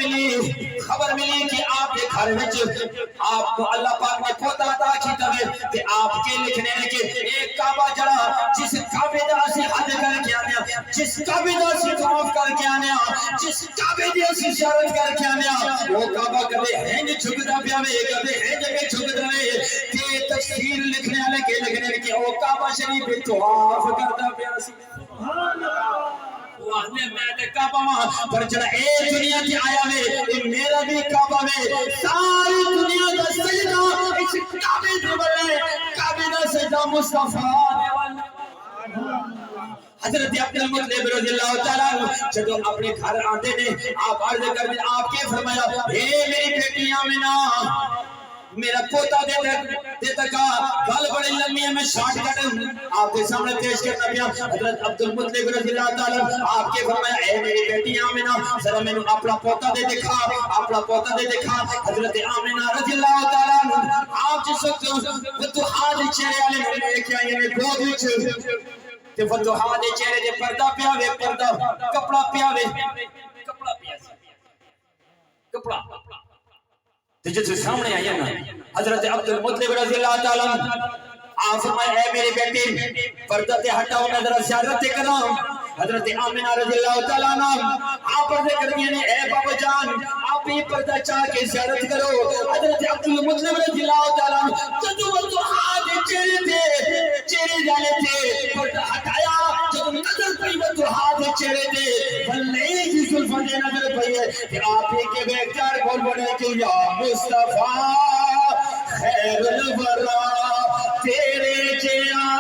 ملی کہ آپ کے گھر وچ آپ کو اللہ پاک نے پوتا عطا کیتا ہے تے آپ کے لکھنے نے کہ ایک کعبہ جڑا جس کعبے دا اسی حج کر کے آنے جس کعبے دا اسی طواف کر کے آنے جس کعبے دی اسی زیارت کر کے آنے وہ کعبہ کدے ہنج جھکدا پیا وے کدے ہنج کے جھکدا وے تے تفسیر لکھنے والے کے لکھنے کہ وہ کعبہ شریف پہ طواف کردا پیا سی سبحان اللہ واہنے میں تے کعبہ ماں پر جڑا اے دنیا تے آیا وے اے میرا بھی کعبہ وے ساری دنیا دا سجدہ اس کعبے دے ولے کعبے دا سجدہ مصطفیٰ دے ولے حضرت عبد المطلب رضی اللہ تعالیٰ عنہ جدو اپنے گھر آتے نے آپ عرض کر دیں آپ کے فرمایا اے میری بیٹی آمنہ میرا پوتا دے تکا گل بڑی لمبی ہے میں شارٹ کٹ آپ کے سامنے پیش کرنا پیا حضرت عبد المطلب رضی اللہ تعالیٰ آپ کے فرمایا اے میری بیٹی آمنہ ذرا میں نے اپنا پوتا دے دکھا حضرت آمنہ رضی اللہ تعالیٰ عنہ آپ جس وقت فتوحات چہرے والے میں لے کے آئے ہیں گود وچ تے فتوحات دے چہرے دے پردہ پیا وے پردہ کپڑا پیا وے کپڑا تے جس سامنے آیا نا حضرت عبد المطلب رضی اللہ تعالیٰ عنہ آپ فرمائے اے میری بیٹی پردہ تے ہٹاؤ میں ذرا زیارت کرا حضرت آمنہ رضی اللہ تعالیٰ عنہ آپ عرض کر دیا نے اے بابا جان آپ یہ پردہ چاہ کے زیارت کرو حضرت عبد المطلب رضی اللہ تعالیٰ عنہ جدو فتوحات چہرے جانے تھے پردہ ہٹایا جب نظر پئی فتوحات چہرے تھے بلے کی زلفہ دے نظر پئی ہے کہ آپ ہی کے بیکار بول بڑے کہ یا مصطفیٰ خیر الورا تیرے جیاں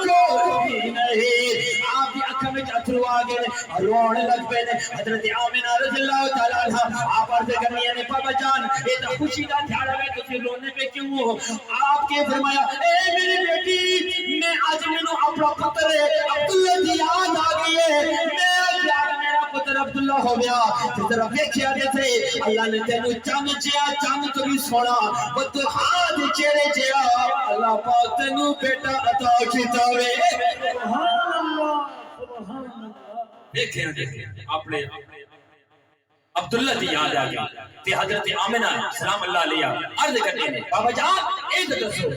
کوئی نہیں آپ کی اکھا میں اتھرو آگے روڑ لگ پہ حضرت آمنہ رضی اللہ تعالیٰ عنہ آپ عرض کرنی ہے بابا جان اے تا خوشی دا دھیارہ ہے تو پھر رونے پہ کیوں ہو آپ کے فرمایا اے میری بیٹی میں آج میں نو اپنا پتر عبداللہ دی یاد آگئی ہے میں آج میرا پتر عبداللہ ہو گیا جس طرح دیکھیا جیسے اللہ نے تینو چاند چیا چاند تو بھی سونا بدو ہاتھ چیرے چیا اللہ پاک تینو بیٹا عطا کیتا وے سبحان اللہ سبحان اللہ دیکھیں اپنے عبداللہ دی یاد آ گئی تے حضرت آمنہ سلام اللہ علیہ عرض کرتے ہیں بابا جان ایک دسو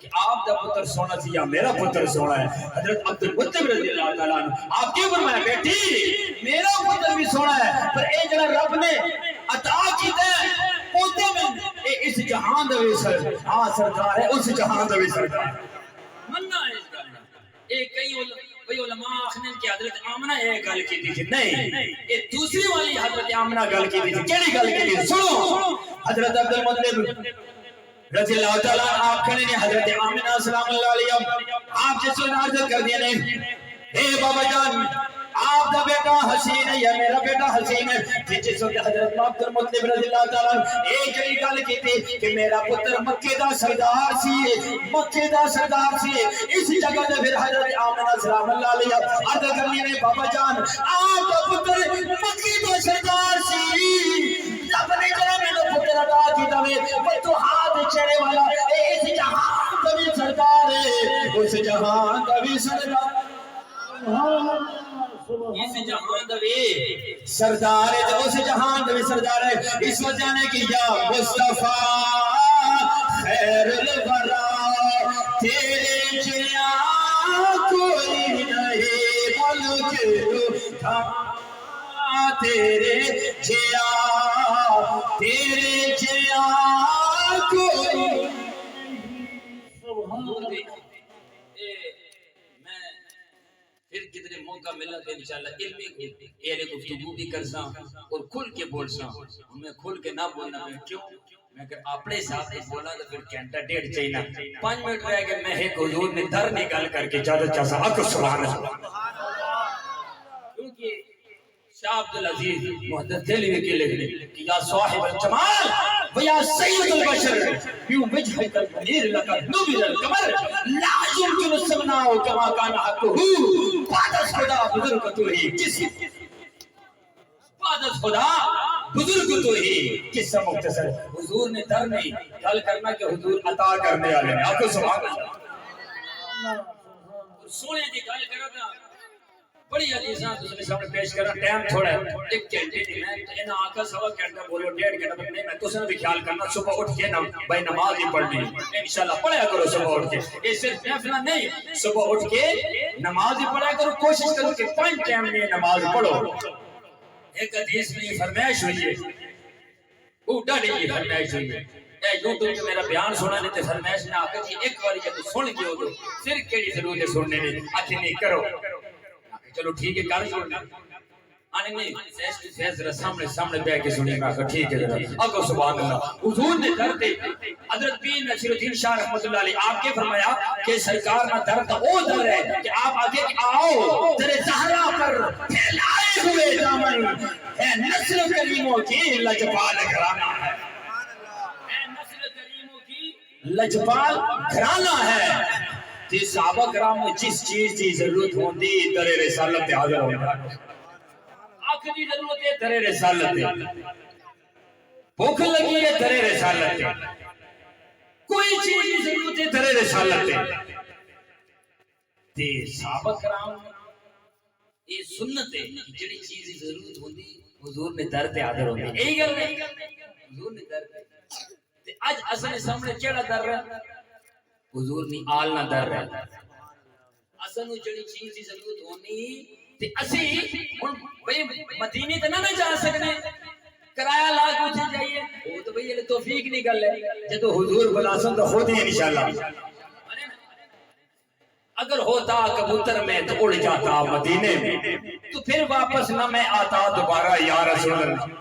کہ آپ دا پتر سونا سی یا میرا پتر سونا ہے حضرت عبد المطلب رضی اللہ تعالیٰ عنہ آپ کیوں فرمایا بیٹی میرا پتر بھی سونا ہے پر اے جڑا رب نے عطا کیتا ہے پوتے میں اس جہان دا بھی سرکار ہے اس جہان دا بھی سرکار مننا ہے اس گل اے کئی علماء آخنے کہ حضرت آمنہ ایک گل کی تھی نہیں یہ دوسری والی حضرت آمنہ گل کی تھی کیڑی گل کی تھی سنو حضرت عبد المطلب رضی اللہ تعالیٰ آپ کہنے نے حضرت آمنہ سلام اللہ علیہ آپ جیسے عرض کر دیے نے اے بابا جان آپ دا بیٹا حسین ہے یا میرا بیٹا حسین ہے جس وقت حضرت عبد المطلب رضی اللہ تعالیٰ ایک جڑی گل کی تھی کہ میرا پتر مکے دا سردار سی اس جگہ تے پھر حضرت آمنہ سلام اللہ علیہ عرض کرنی نے بابا جان آپ دا پتر مکے دا سردار سی رب نے جڑا میرا پتر عطا کیتا وے فتوحات چہرے والا اس جہان دا بھی سردار ہے اس جہان دا بھی سردار اس جہان دوی سردار ہے تو اس جہان دوی سردار ہے اس وجہ نے کہ یا مصطفیٰ خیر الورا تیرے جیا کوئی نہیں ملک تو تیرے جیا کوئی پھر کتنے موقع ملا تو انشاءاللہ علمی اہل گفتگو بھی کرساں اور کھل کے بولساں ہمیں کھل کے نہ بولنا ہے کیوں میں کہ اپنے حساب سے بولا تو پھر گھنٹہ ڈیڑھ چاہیے 5 منٹ رہ گئے میں ایک حضور نے در نکال کر کے زیادہ چاسا اکو سبحان اللہ کیونکہ شاہ عبدالعزیز محدث دہلوی کے لکھنے کہ یا صاحب الجمال ویا سید البشر بیو وجہت المنیر لقد نور القمر لا يمكن السمناء كما كان حقه بعد خدا بزرگ تو ہی کسی بعد خدا بزرگ تو ہی قصہ مختصر حضور نے در نہیں گل کرنا کہ حضور عطا کرنے والے ہیں آپ کو سبحان اللہ سونے دی گل کرا تھا بڑی حدیثاں تسلے سامنے پیش کرا ٹائم تھوڑا ہے ایک گھنٹے دی میں انہاں آقا سوا گھنٹہ بولو ڈیڑھ گھنٹہ نہیں میں تسنے بھی خیال کرنا صبح اٹھ کے نا بھائی نماز ہی پڑھنی انشاءاللہ پڑھیا کرو صبح اٹھ کے یہ صرف محفلہ نہیں صبح اٹھ کے نماز ہی پڑھا کرو کوشش کرو کہ 5 ٹائم میں نماز پڑھو ایک حدیث میں فرمائش ہوئی ہے اوٹا نہیں فرمائش ہوئی ہے اے یوٹیوب پہ میرا بیان سنا نہیں تے فرمائش نہ آقا جی ایک باری جب سن کے ہو تو پھر کیڑی ضرورت ہے سننے میں اچھی نہیں کرو چلو ٹھیک ہے کر سننا آنے نہیں فیس ٹو فیس ذرا سامنے بیٹھ کے سنیے گا ٹھیک ہے ذرا اگو سبحان اللہ حضور نے درد حضرت پیر نصیر الدین شاہ رحمۃ اللہ علیہ آپ کے فرمایا کہ سرکار کا درد وہ در ہے کہ آپ آگے آؤ تیرے زہرا پر پھیلائے ہوئے دامن اے نسل کریموں کی لجپال گھرانہ ہے اے نسل کریموں کی لجپال گھرانہ ہے کہ صحابہ کرام میں جس چیز کی ضرورت ہوندی در رسالت حاضر ہونا آخری ضرورت ہے در رسالت بھوک لگی ہے در رسالت کوئی چیز کی ضرورت ہے در رسالت تے صحابہ کرام یہ سنت ہے کہ جڑی چیز کی ضرورت ہوندی حضور نے در تے حاضر ہوندی یہی گل نہیں حضور نے در تے اج اصل سامنے کیڑا در ہے حضور نی آل نہ در رہا اساں نو جڑی چیز دی ضرورت ہونی تے اسی ہن بھئی مدینے تے نہ جا سکنے کرایہ لا کے اٹھ جائیے وہ تو بھئی یہ توفیق نہیں گل ہے جدو حضور بلاسن تو خود ہی انشاءاللہ اگر ہوتا کبوتر میں تو اڑ جاتا مدینے میں تو پھر واپس نہ میں آتا دوبارہ یا رسول اللہ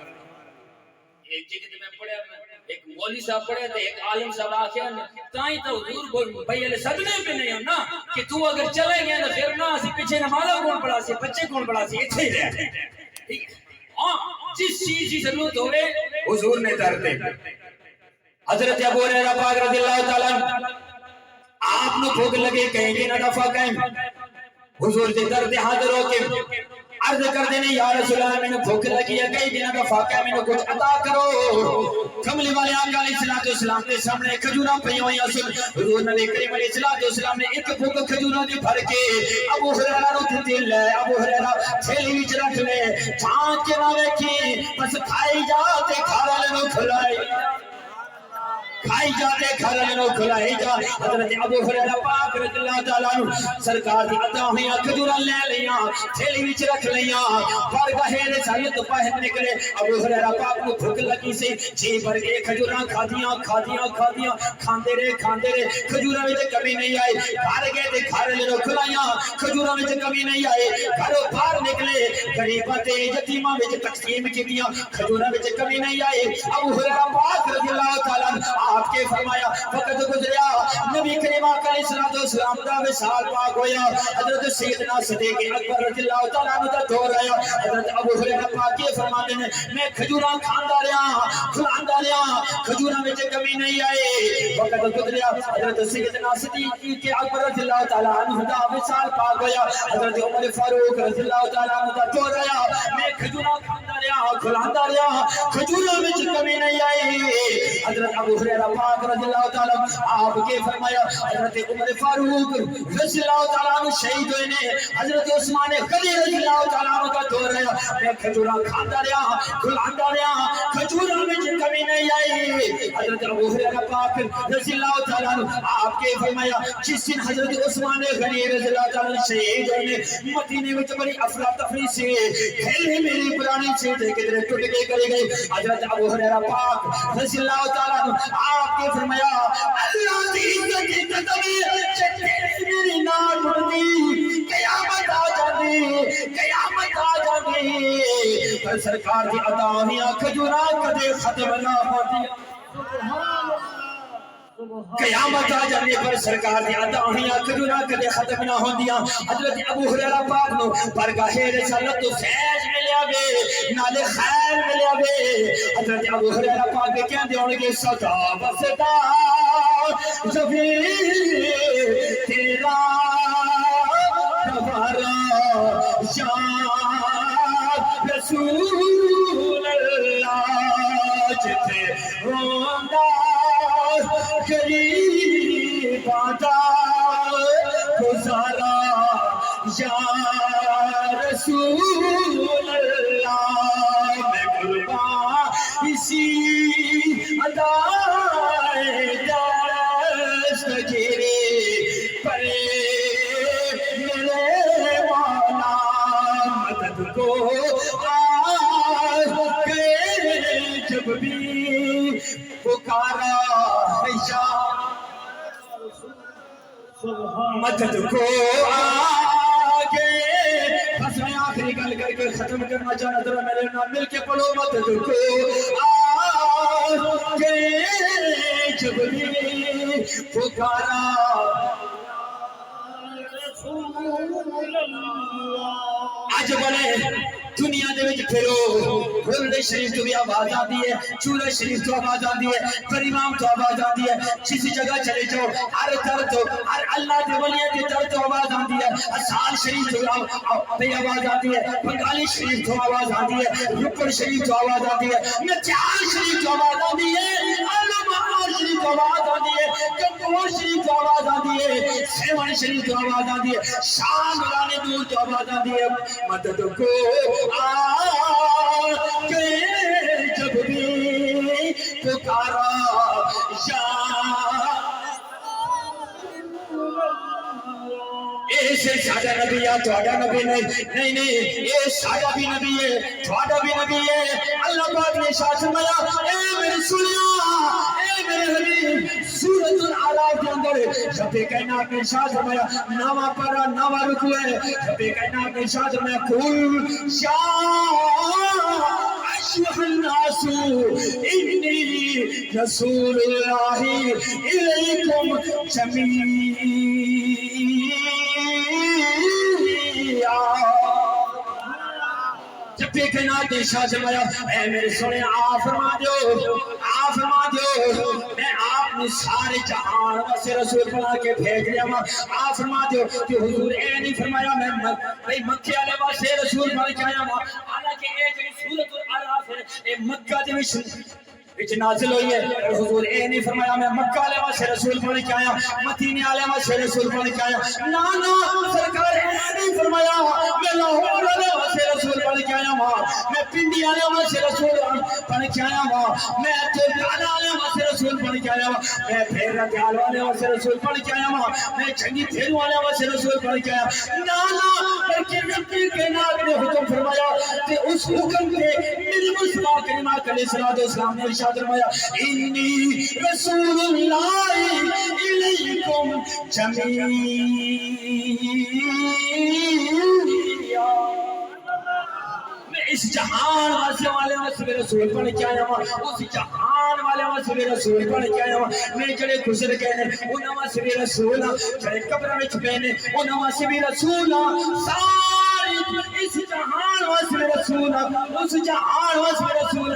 ایک جگہ میں پڑھا ایک مولوی صاحب پڑھے تھے ایک عالم صاحب آخیا تائیں تو حضور بول بھئی علیہ صدمے پہ نہیں ہو نا کہ تو اگر چلے گئے نا پھر نا اسی پیچھے نمازہ کون پڑھا سی بچے کون پڑھا سی اتھے ہی رہے جس چیز کی ضرورت ہوئے حضور نے در دے حضرت ابو ہریرہ پاک رضی اللہ تعالیٰ آپ نے بھوک لگے کہیں گے نہ دفع کہیں حضور دے در دے حاضر ہو کے عرض کر دینے یا رسول اللہ میں نے بھوک لگی ہے کئی دنوں کا فاقہ میں نے کچھ عطا کرو کملی والے آقا علیہ السلام کے سامنے کھجوراں پئی ہوئیاں سن حضور نبی کریم علیہ السلام نے ایک بھوک کھجوراں دی بھر کے ابو ہریرہ نو دتی لے ابو ہریرہ تھیلی وچ رکھ لے جھانک کے نہ ویکھی بس کھائی جا تے گھر والے نو کھلائی کھائی جاتے گھر والے نو کھلائی جا حضرت ابو ہریرہ پاک رضی اللہ تعالیٰ عنہ سرکار دی عطا ہوئیاں کھجوراں لے لیاں تھیلی وچ رکھ لیاں بارگاہ رسالت باہر نکلے ابو ہریرہ پاک نو بھوک لگی سی جی بھر کے کھجوراں کھادیاں کھاندے رہے کھجوراں وچ کمی نہیں آئی باہر گئے تے گھر والے نو کھلائیاں کھجوراں وچ کمی نہیں آئی گھروں باہر نکلے غریباں تے یتیماں وچ تقسیم کیتیاں کھجوراں وچ کمی نہیں آئی ابو ہریرہ پاک رضی اللہ تعالیٰ عنہ آپ کے فرمایا وقت گزریا نبی کریم علیہ السلام دا وصال پاک ہویا حضرت سیدنا صدیق اکبر رضی اللہ تعالیٰ عنہ دا دور آیا حضرت ابو ہریرہ پاک یہ فرماتے ہیں میں کھجوراں کھاندا رہا کھجوراں وچ کمی نہیں آئی وقت گزریا حضرت سیدنا صدیق اکبر رضی اللہ تعالیٰ عنہ دا وصال پاک ہویا حضرت عمر فاروق رضی اللہ تعالیٰ عنہ دا دور آیا میں کھجوراں کھاندا رہا کھجوراں وچ کمی نہیں آئی حضرت ابو ہریرہ پاک رضی اللہ تعالیٰ آپ کے فرمایا حضرت عمر فاروق رضی اللہ تعالیٰ عنہ شہید ہوئے نے حضرت عثمان غنی رضی اللہ تعالیٰ عنہ کا دور رہا میں کھجوراں کھاندا رہا کھلاندا رہا کھجوراں وچ کمی نہیں آئی حضرت ابو ہریرہ پاک رضی اللہ تعالیٰ عنہ آپ کے فرمایا جس دن حضرت عثمان غنی رضی اللہ تعالیٰ عنہ شہید ہوئے نے مدینے وچ بڑی افراتفری سے پھیلے میری پرانی سے کدھر ٹوٹ کے کرے گئے حضرت ابو ہریرہ پاک رضی اللہ تعالیٰ عنہ آپ کے فرمایا اللہ دی عزت کی قدمی چکے میری نہ ٹوٹی قیامت آ جاندی پر سرکار دی عطا ہوئیاں کھجوراں کدے ختم نہ ہوندی قیامت آ جانے پر سرکار دی عطاہیاں کدو نہ کدے ختم نہ ہوندیاں حضرت ابو ہریرہ پاک نو بارگاہ رسالت تو فیض ملیا وے نالے خیر ملیا وے حضرت ابو ہریرہ پاک کہندے ہون گے صدا وصدا زفیر تیرا دوبارہ یا رسول اللہ جتے ہوندا قریب آتا گزارا یا رسول اللہ میں قربان اسی ادائے دستگیری پرے میرے مولا مدد کو آج کے جب بھی پکارا مدد کو آگے بس میں آخری گل کر کے ختم کرنا چاہنا ذرا میرے نام مل کے پڑھو مدد کو آگے جب بھی پکارا آج بڑے دنیا دے وچ پھرو غرد شریف تو بھی آواز آتی ہے چورہ شریف تو آواز آتی ہے پریمام تو آواز آتی ہے کسی جگہ چلے جاؤ ہر در تو ہر اللہ دے ولیہ دے در تو آواز آتی ہے اسال شریف تو آواز آتی ہے بنگالی شریف تو آواز آتی ہے رکن شریف تو آواز آتی ہے نچال شریف تو آواز آتی ہے علمار شریف تو آواز آتی ہے کمپور شریف تو آواز آتی ہے سیوان شریف تو آواز آتی ہے شام رانے دور تو آواز آتی ہے مدد کو آگے جب بھی پکارا یا ایسے سادہ نبی یا تھوڑا نبی نہیں یہ سادہ بھی نبی ہے تھوڑا بھی نبی ہے اللہ پاک نے ارشاد فرمایا اے میرے سنیا اے میرے حبیب سورۃ الاعراف کے اندر رب کائنات نے ارشاد فرمایا نواں پارہ نواں رکوع ہے رب کائنات نے ارشاد فرمایا قل یا ایھا الناس انی رسول اللہ الیکم جمیعا جب بھی کائنات نے ارشاد فرمایا اے میرے سونے آپ فرما دیو میں آپ نے سارے جہان واسطے رسول بنا کے بھیج دیا آپ فرما دیو کہ حضور اے نہیں فرمایا میں مکے والے واسطے رسول بن کے آیا ہوں حالانکہ اے جو سورۃ الاعراف ہے اے مکہ دے وچ نازل ہوئی ہے حضور اے نہیں فرمایا میں مکہ والے واسطے رسول بن کے آیا مدینے والے واسطے رسول بن کے آیا نا سرکار اے نہیں فرمایا میں لاہور والے واسطے رسول بن کے آیا ہوں میں پنڈی والے واسطے رسول بن کے آیا ہوں میں تیرانہ والے واسطے رسول بن کے آیا ہوں میں پھیر دیال والے واسطے رسول بن کے آیا ہوں میں چنگی پھیرو والے واسطے رسول بن کے آیا نا بلکہ نبی کے نام نے حکم فرمایا کہ اس حکم کے میرے مصطفیٰ کریم علیہ السلام نے ارشاد فرمایا انی رسول اللہ الیکم جمیعا اس جہان والے واسطے رسول بن کے آیا ہوں اس جہان والے واسطے رسول بن کے آیا ہوں میں جڑے گزر گئے نے انہاں واسطے رسول جڑے قبراں وچ پے نے انہاں واسطے رسول سارے اس جہان واسطے رسول اس جہان واسطے رسول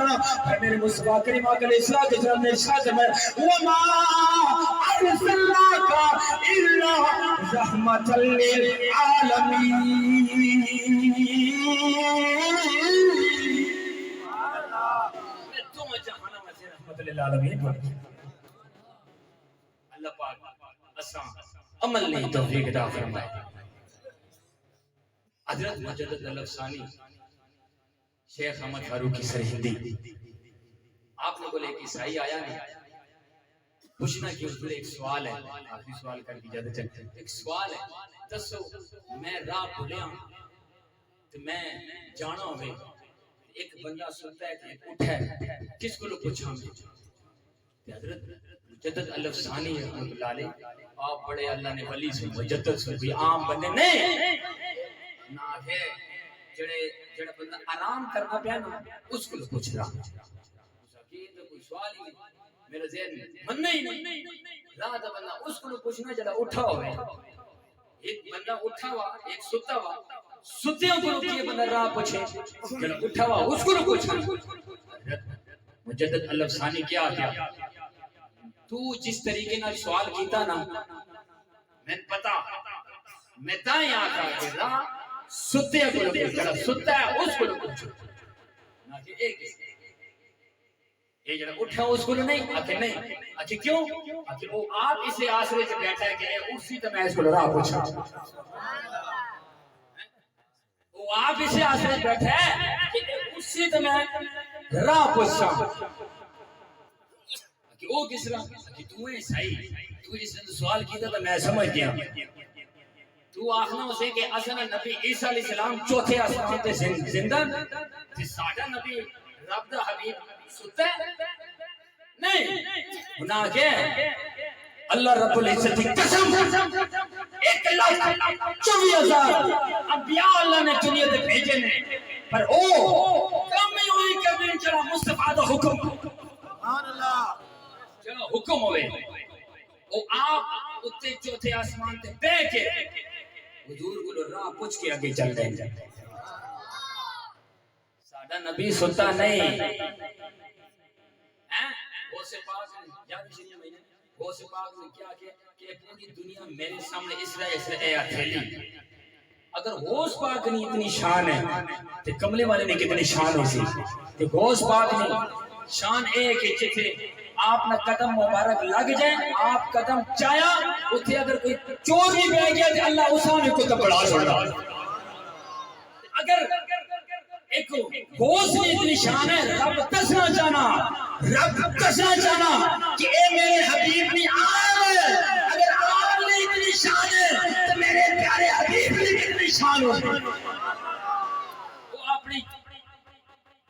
میرے مصطفیٰ کریم علیہ السلام نے ارشاد فرمایا وما ارسلناک الا رحمۃ للعالمین اللہ پاک اساں عمل نہیں توفیق عطا فرمائے حضرت مجدد الافسانی شیخ احمد فاروقی سرہندی آپ لوگوں لے ایک عیسائی آیا نہیں پوچھنا کہ اس پر ایک سوال ہے آخری سوال کر دی جاتے چلتے ایک سوال ہے دسو میں راہ بھولیا تو میں جانا ہوئے ایک بندہ سنتا ہے کہ اٹھا ہے کس کو لوگ پوچھا ہمیں حضرت مجدد الافسانی رحمت اللہ علیہ آپ بڑے اللہ نے ولی سے مجدد سے کوئی عام بندے نہیں نہ ہے جڑا بندہ آرام کرنا پیا نا اس کو پوچھ رہا اس کی تو کوئی سوال ہی نہیں میرے ذہن میں مننا ہی نہیں رات بندہ اس کو پوچھنا جڑا اٹھا ہوئے ایک بندہ اٹھا ہوا ایک ستا ہوا ستیوں کو روکیے بندہ راہ پوچھے جڑا اٹھا ہوا اس کو پوچھنا مجدد الف ثانی کیا کیا تو جس طریقے نال سوال کیتا نا میں پتا میں تائیں آکھا کہ راہ ستے کو جڑا ستا ہے اس کو پوچھو نہ کہ ایک یہ جڑا اٹھا اس کو نہیں آکھے نہیں آکھے کیوں آکھے وہ آپ اسے آسرے سے بیٹھا ہے کہ اسی تو میں اس کو راہ پوچھا وہ آپ اسے آسرے سے بیٹھا ہے کہ اسی تو میں راہ پوچھا کہ وہ کس طرح کہ تو ہے صحیح تو جس نے سوال کیتا تو میں سمجھ گیا تو آخنا اسے کہ اصلا نبی عیسیٰ علیہ السلام چوتھے آسمان تے زندہ تے ساڈا نبی رب دا حبیب ستا ہے نہیں گناہ کے اللہ رب العزت کی قسم 1,24,000 انبیاء اللہ نے دنیا تے بھیجے نے پر او کم ہی ہوئی کہ چلا مصطفیٰ دا حکم سبحان اللہ چلو حکم ہوئے او آپ اتے چوتھے آسمان تے بے کے حضور کو راہ پوچھ کے آگے چل رہے ہیں ساڈا نبی ستا نہیں وہ سے پاک نے یاد شریعہ مہینے وہ سے پاک نے کیا کہ پوری دنیا میرے سامنے اسرائیل اے ہتھیلی اگر غوث پاک کی اتنی شان ہے تو کملے والے نے کتنی شان ہو سی کہ غوث پاک نے شان اے کہ جتھے آپ نہ قدم مبارک لگ جائیں آپ قدم چایا اتھے اگر کوئی چور بھی بہ گیا تو اللہ اسانے کو تو بڑا چھوڑا اگر ایک غوث نے اتنی شان ہے رب دسنا چاہنا کہ اے میرے حبیب نے آئے اگر آپ نے اتنی شان ہے تو میرے پیارے حبیب نے اتنی شان ہو وہ اپنی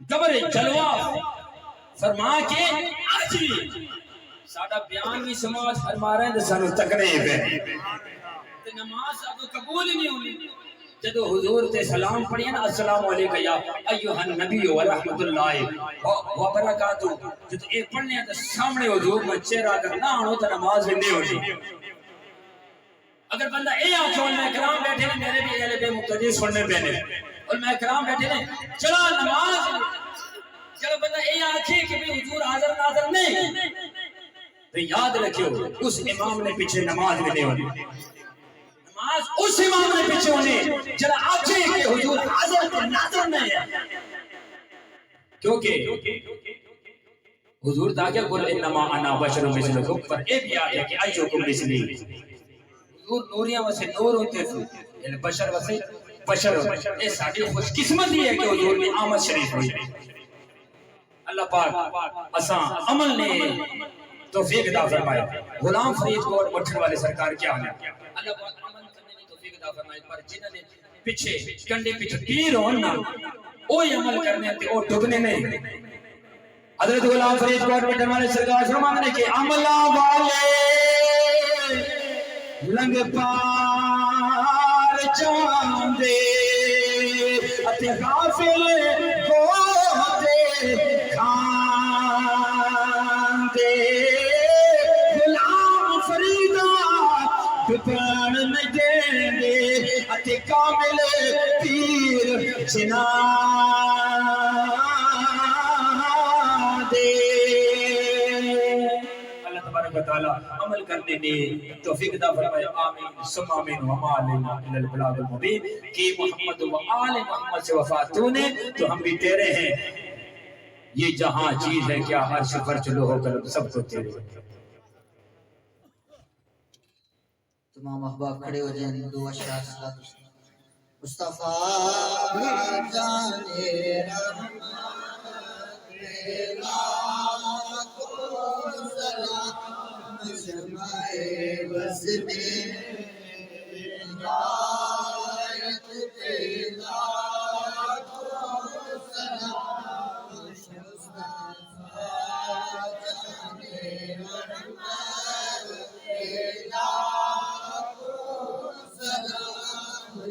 جبر جلوہ فرما کے آج بھی ساڑھا بیان بھی سماج فرما رہے ہیں تو سانو تکلیف ہے نماز اب قبول نہیں ہوئی جدو حضور تے سلام پڑھیا نا السلام علیکم یا ایوہ النبی و رحمت اللہ و برکاتہ جدو اے پڑھنے ہیں تو سامنے حضور میں چہرہ اگر نہ آنو تو نماز بھی نہیں ہوتی اگر بندہ اے آنکھیں علماء کرام بیٹھے ہیں میرے بھی اہل بے مقتدی سننے پہنے علماء کرام بیٹھے ہیں چلا نماز چلو بندہ اے آنکھیں کہ بھی حضور حاضر ناظر نہیں تو یاد رکھو اس امام نے پیچھے نماز بھی نہیں ہوتی نماز اس امام نے پیچھے ہونے جڑا آنکھیں کہ حضور حاضر تو ناظر نہیں ہے کیونکہ حضور دا کیا بول انما انا بشر مثلکم پر اے بھی آگیا کہ ایوکم مثلی حضور نوریاں واسے نور ہوتے تھے یعنی بشر واسے بشر ہوتے اے ساڑھی خوش قسمت ہی ہے کہ حضور نے آمد شریف ہوئی اللہ پاک اساں عمل نے توفیق عطا فرمائے غلام فرید کوٹ مٹھن والے سرکار کیا ہے اللہ پاک عمل کرنے کی توفیق عطا فرمائے پر جنہوں نے پیچھے کنڈے پیچھے پیر ہونا وہی عمل کرنے تے وہ ڈگنے نہیں حضرت غلام فرید کوٹ مٹھن والے سرکار فرماتے ہیں کہ عملہ والے لنگ پار جاندے اتے غافل ہوتے کھاندے غلام فریدہ پپران نہیں دیں گے اتے کامل پیر چنا دے اللہ تبارک و تعالی عمل کرنے دے توفیق عطا فرمائے آمین ثم آمین وما علینا الا البلاغ المبین کہ محمد و آل محمد سے وفات تو نے تو ہم بھی تیرے ہیں یہ جہاں چیز ہے کیا عرش پر چلو ہو کر سب کو تیرے تمام احباب کھڑے ہو جائیں دو اشعار صلاۃ مصطفیٰ جانے رحمت تیرا کو سلام شمائے بس میں ہدایت تیرا کو سلام مصطفیٰ جانے رحمت تیرا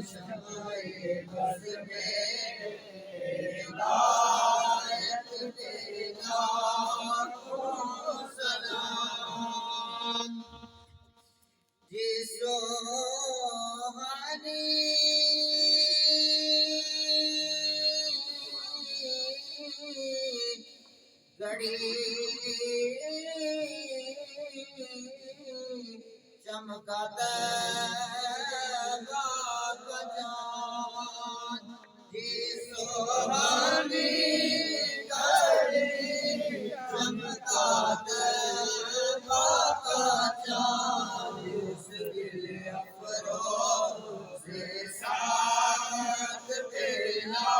شمائے بس میں ہدایت تیرا کو سلام جی سوہانی گھڑی چمکاتا جان جی سوہانی گھڑی چمکاتا جان اس دل افروز سے ساتھ تیرا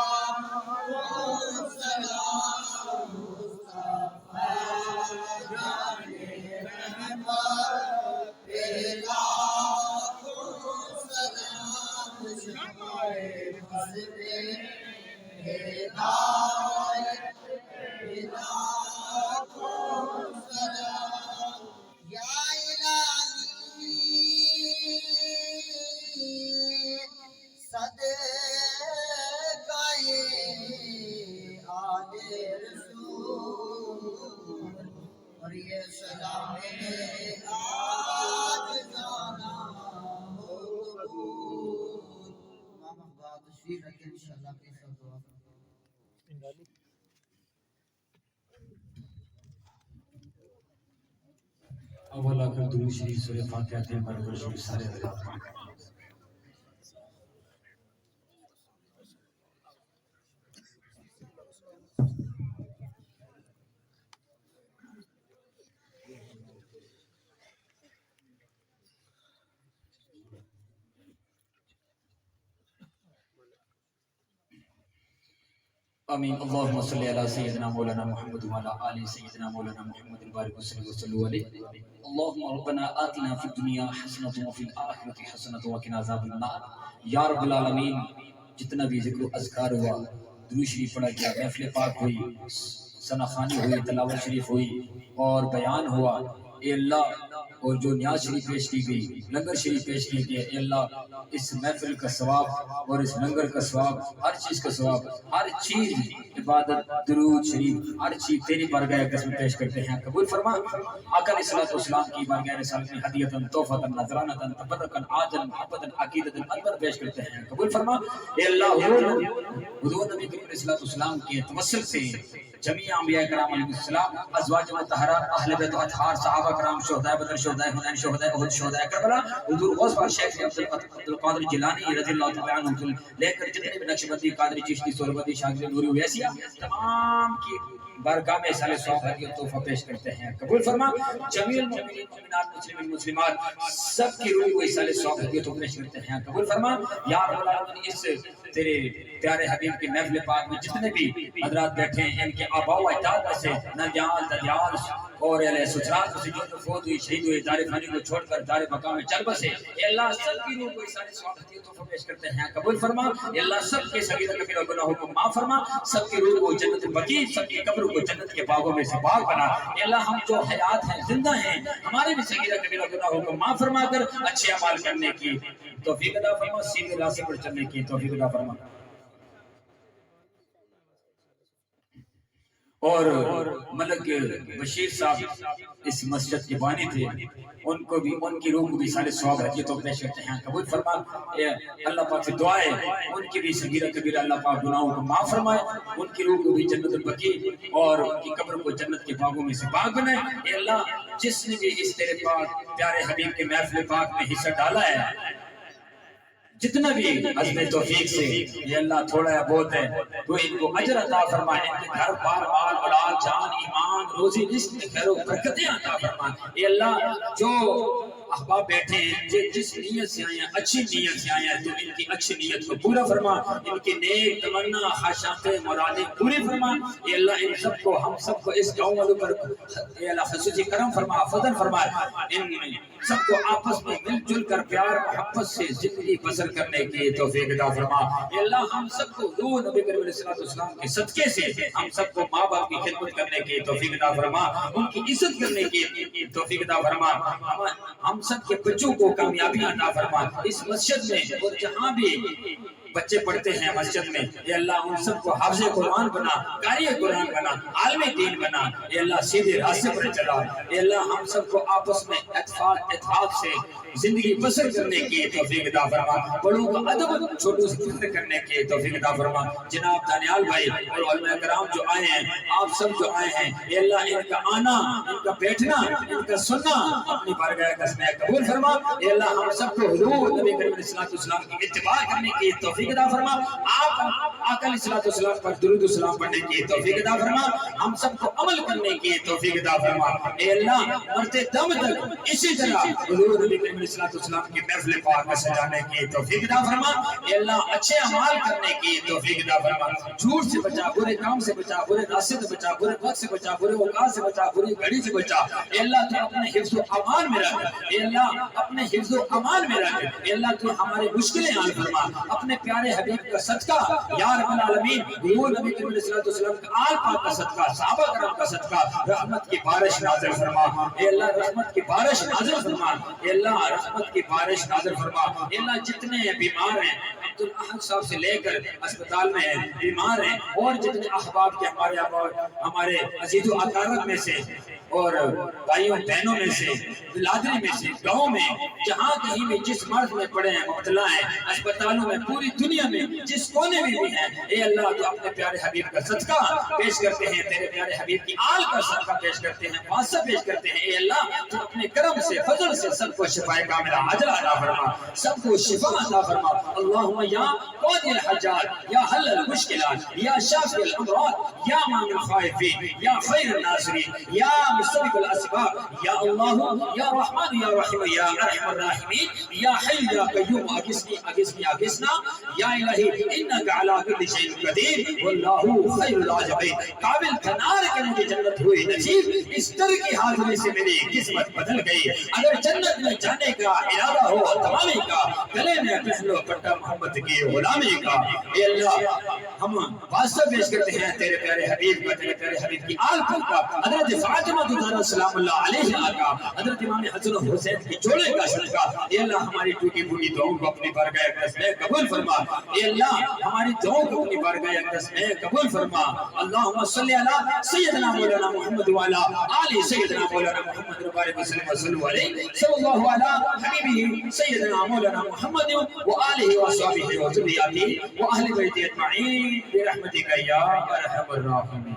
سلام اور یہ سلام آج جانا ہو قبول ماما بات تشریف رکھیں انشاءاللہ اپنی سب دعا اول آخر درود شریف سورہ فاتحہ تین بار درود شریف سارے حضرات آمین اللہم صلی علی سیدنا مولانا محمد وعلی آل سیدنا مولانا محمد بارک وسلم علیہ اللہم ربنا آتنا فی الدنیا حسنۃ وفی الآخرۃ حسنۃ وقنا عذاب النار یا رب العالمین جتنا بھی ذکر و اذکار ہوا درود شریف پڑھا گیا محفل پاک ہوئی ثنا خوانی ہوئی تلاوت شریف ہوئی اور بیان ہوا اے اللہ اور جو نیاز شریف پیش کی گئی لنگر شریف پیش کی گئی اے اللہ اس محفل کا ثواب اور اس لنگر کا ثواب ہر چیز کا ثواب ہر چیز عبادت درود شریف ہر چیز تیری بارگاہ قسم پیش کرتے ہیں قبول فرما آقا علیہ الصلوۃ والسلام کی بارگاہ رسالت میں ہدیۃ تحفۃ نذرانۃ تبرکا عاجلا محبتا عقیدۃ انور پیش کرتے ہیں قبول فرما اے اللہ حضور نبی کریم علیہ الصلوۃ والسلام کے توسل سے جميع انبیاء کرام علیہ السلام ازواج مطہرات اہل بیت اطہار صحابہ کرام شہداء بدر شہداء حنین شہداء احد شہداء کربلا حضور غوث پاک شیخ عبد القادر جیلانی رضی اللہ تعالی عنہ لے کر جتنے بھی نقشبندی قادری چشتی سہروردی شاگردی نوری اویسیہ تمام کی بارگاہ میں سال ثواب ہدیہ تحفہ پیش کرتے ہیں قبول فرما جمیع المؤمنین مومنات مسلمین مسلمات سب کی روح کو اس سال ثواب ہدیہ تحفہ پیش کرتے ہیں قبول فرما یا رب العالمین اس تیرے پیارے حبیب کے محفل پاک میں جتنے بھی حضرات بیٹھے ہیں ان کے آباء و اجداد میں سے ننیال ددیال اور اہل سسرال سے جو فوت ہوئی شہید ہوئے دار فانی کو چھوڑ کر دار مقام میں چل بسے اے اللہ سب کی روح کو اس سال ثواب ہدیہ تحفہ پیش کرتے ہیں قبول فرما اے اللہ سب کے صغیر و کبیر گناہوں کو معاف فرما سب کی روح کو جنت البقیع سب کی قبر کو جنت کے باغوں میں سے باغ بنا اے اللہ ہم جو حیات ہیں زندہ ہیں ہمارے بھی صغیر و کبیر گناہوں کو معاف فرما کر اچھے اعمال کرنے کی توفیق عطا فرما سیدھے راستے پر چلنے کی توفیق عطا فرما اور ملک بشیر صاحب اس مسجد کے بانی تھے ان کو بھی ان کی روح کو بھی سارے ثواب ہدیہ تو پیش کرتے ہیں قبول فرما اللہ پاک سے دعا ہے ان کی بھی صغیرہ کبیرہ اللہ پاک گناہوں کو معاف فرمائے ان کی روح کو بھی جنت البقیع اور ان کی قبر کو جنت کے باغوں میں سے باغ بنائے اے اللہ جس نے بھی اس تیرے پاک پیارے حبیب کے محفل پاک میں حصہ ڈالا ہے جتنا بھی عزم توفیق سے یہ اللہ تھوڑا ہے بہت ہے تو ان کو اجر عطا فرما ان کے گھر بار مال اولاد جان ایمان روزی رزق میں خیر و برکتیں عطا فرما اے اللہ جو احباب بیٹھے ہیں جس نیت سے آئے ہیں اچھی نیت سے آئے ہیں تو ان کی اچھی نیت کو پورا فرما ان کے نیک تمنا خواہشات مرادیں پوری فرما اے اللہ ان سب کو ہم سب کو اس گاؤں والوں پر اے اللہ خصوصی کرم فرما فضل فرما ان سب کو آپس میں مل جل کر پیار محبت سے زندگی بسر کرنے کی توفیق عطا فرما اے اللہ ہم سب کو نور نبی کریم علیہ السلام کے صدقے سے ہم سب کو ماں باپ کی خدمت کرنے کی توفیق عطا فرما ان کی عزت کرنے کی توفیق عطا فرما ہم سب کے بچوں کو کامیابی عطا فرما اس مسجد میں اور جہاں بھی بچے پڑھتے ہیں مسجد میں، اے اللہ ان سب کو حافظ قرآن بنا، قاری قرآن بنا، عالم دین بنا، اے اللہ سیدھے راستے پر چلا، اے اللہ ہم سب کو آپس میں اتحاد سے زندگی بسر کرنے کی توفیق عطا فرما، بڑوں کا ادب چھوٹوں سے پیار کرنے کی توفیق عطا فرما۔ جناب دانیال بھائی اور علماء کرام جو آئے ہیں، آپ سب جو آئے ہیں، اے اللہ ان کا آنا، ان کا بیٹھنا، ان کا سننا اپنی بارگاہ قدس میں قبول فرما، اے اللہ ہم سب کو حضور نبی کریم علیہ السلام کی اتباع کرنے کی توفیق عطا فرما، آپ آقا علیہ السلام پر درود و سلام پڑھنے کی توفیق عطا فرما، ہم سب کو عمل کرنے کی توفیق عطا فرما، اے اللہ مرتے دم تک اسی طرح حضور نبی کریم علیہ السلام کی محفل پاک میں سجانے کی توفیق عطا فرما، اے اللہ اچھے اعمال کرنے کی توفیق عطا فرما، جھوٹ سے بچا، برے کام سے بچا، برے راستے سے بچا، برے وقت سے بچا، برے اوقات سے بچا، بری گھڑی سے بچا، اے اللہ تو اپنے حفظ و امان میں رکھ، اے اللہ اپنے حفظ و امان میں رکھ، اے اللہ تو ہماری مشکلیں حل فرما، اپنے پیارے حبیب کا صدقہ یا رب العالمین، حضور نبی کریم علیہ السلام کا آل پاک کا صدقہ، صحابہ کرام کا صدقہ، رحمت کی بارش نازل فرما، اے اللہ رحمت کی بارش نازل فرما، اے اللہ رحمت کی بارش نازل فرما، اے اللہ جتنے بیمار ہیں عبدالاحد صاحب سے لے کر اسپتال میں ہیں، بیمار ہیں، اور جتنے احباب کے ہمارے عزیز و اقارب میں سے اور بھائیوں بہنوں میں سے، بلادری میں سے، گاؤں میں، جہاں کہیں بھی جس مرض میں پڑے ہیں، مبتلا ہیں، اسپتالوں میں، پوری دنیا میں جس کونے میں بھی ہیں، اے اللہ تو اپنے پیارے حبیب کا صدقہ پیش کرتے ہیں، تیرے پیارے حبیب کی آل کا صدقہ پیش کرتے ہیں، واسطہ پیش کرتے ہیں، اے اللہ تو اپنے کرم سے، فضل سے سب کو شفا کاملہ عاجلہ عطا فرما، سب کو شفا عطا فرما، اللہم یا قاضی الحاجات، یا حل المشکلات، یا شافی الامراض، یا مان الخائفین، یا خیر الناصرین، یا مستبق الاسباب، یا اللہ یا رحمان یا رحیم یا ارحم الراحمین، یا حی یا قیوم اغثنی اغثنی اغثنا، یا الہی انک علی کل شیء قدیر واللہ خیر العاجبین، قابل تنار کے مجھے جنت ہوئی نصیب، اس در کی حاضری سے میری قسمت بدل گئی، اگر جنت میں جانے کا ارادہ ہو تمامی کا، گلے میں پہلو پٹا محمد کی غلامی کا، اے اللہ ہم واسطہ پیش کرتے ہیں تیرے پیارے حبیب کا، تیرے پیارے حبیب کی آل کا، حضرت فاطمہ زہرا سلام اللہ علیہا کا، حضرت امام حسن و حسین کی جوڑے کا صدقہ، اے اللہ ہماری ٹوٹی پھوٹی دعاؤں کو اپنی بارگاہ اقدس میں قبول فرما، اے اللہ ہماری دعاؤں کو اپنی بارگاہ اقدس میں قبول فرما، اللہم صلی علی سیدنا مولانا محمد وعلا آل سیدنا مولانا محمد وبارک وسلم وصلو علیہ صلی اللہ علی حبیبہ سیدنا مولانا محمد وآلہ وصحبہ وذریاتہ واہل بیتہ اجمعین برحمتک یا ارحم الراحمین۔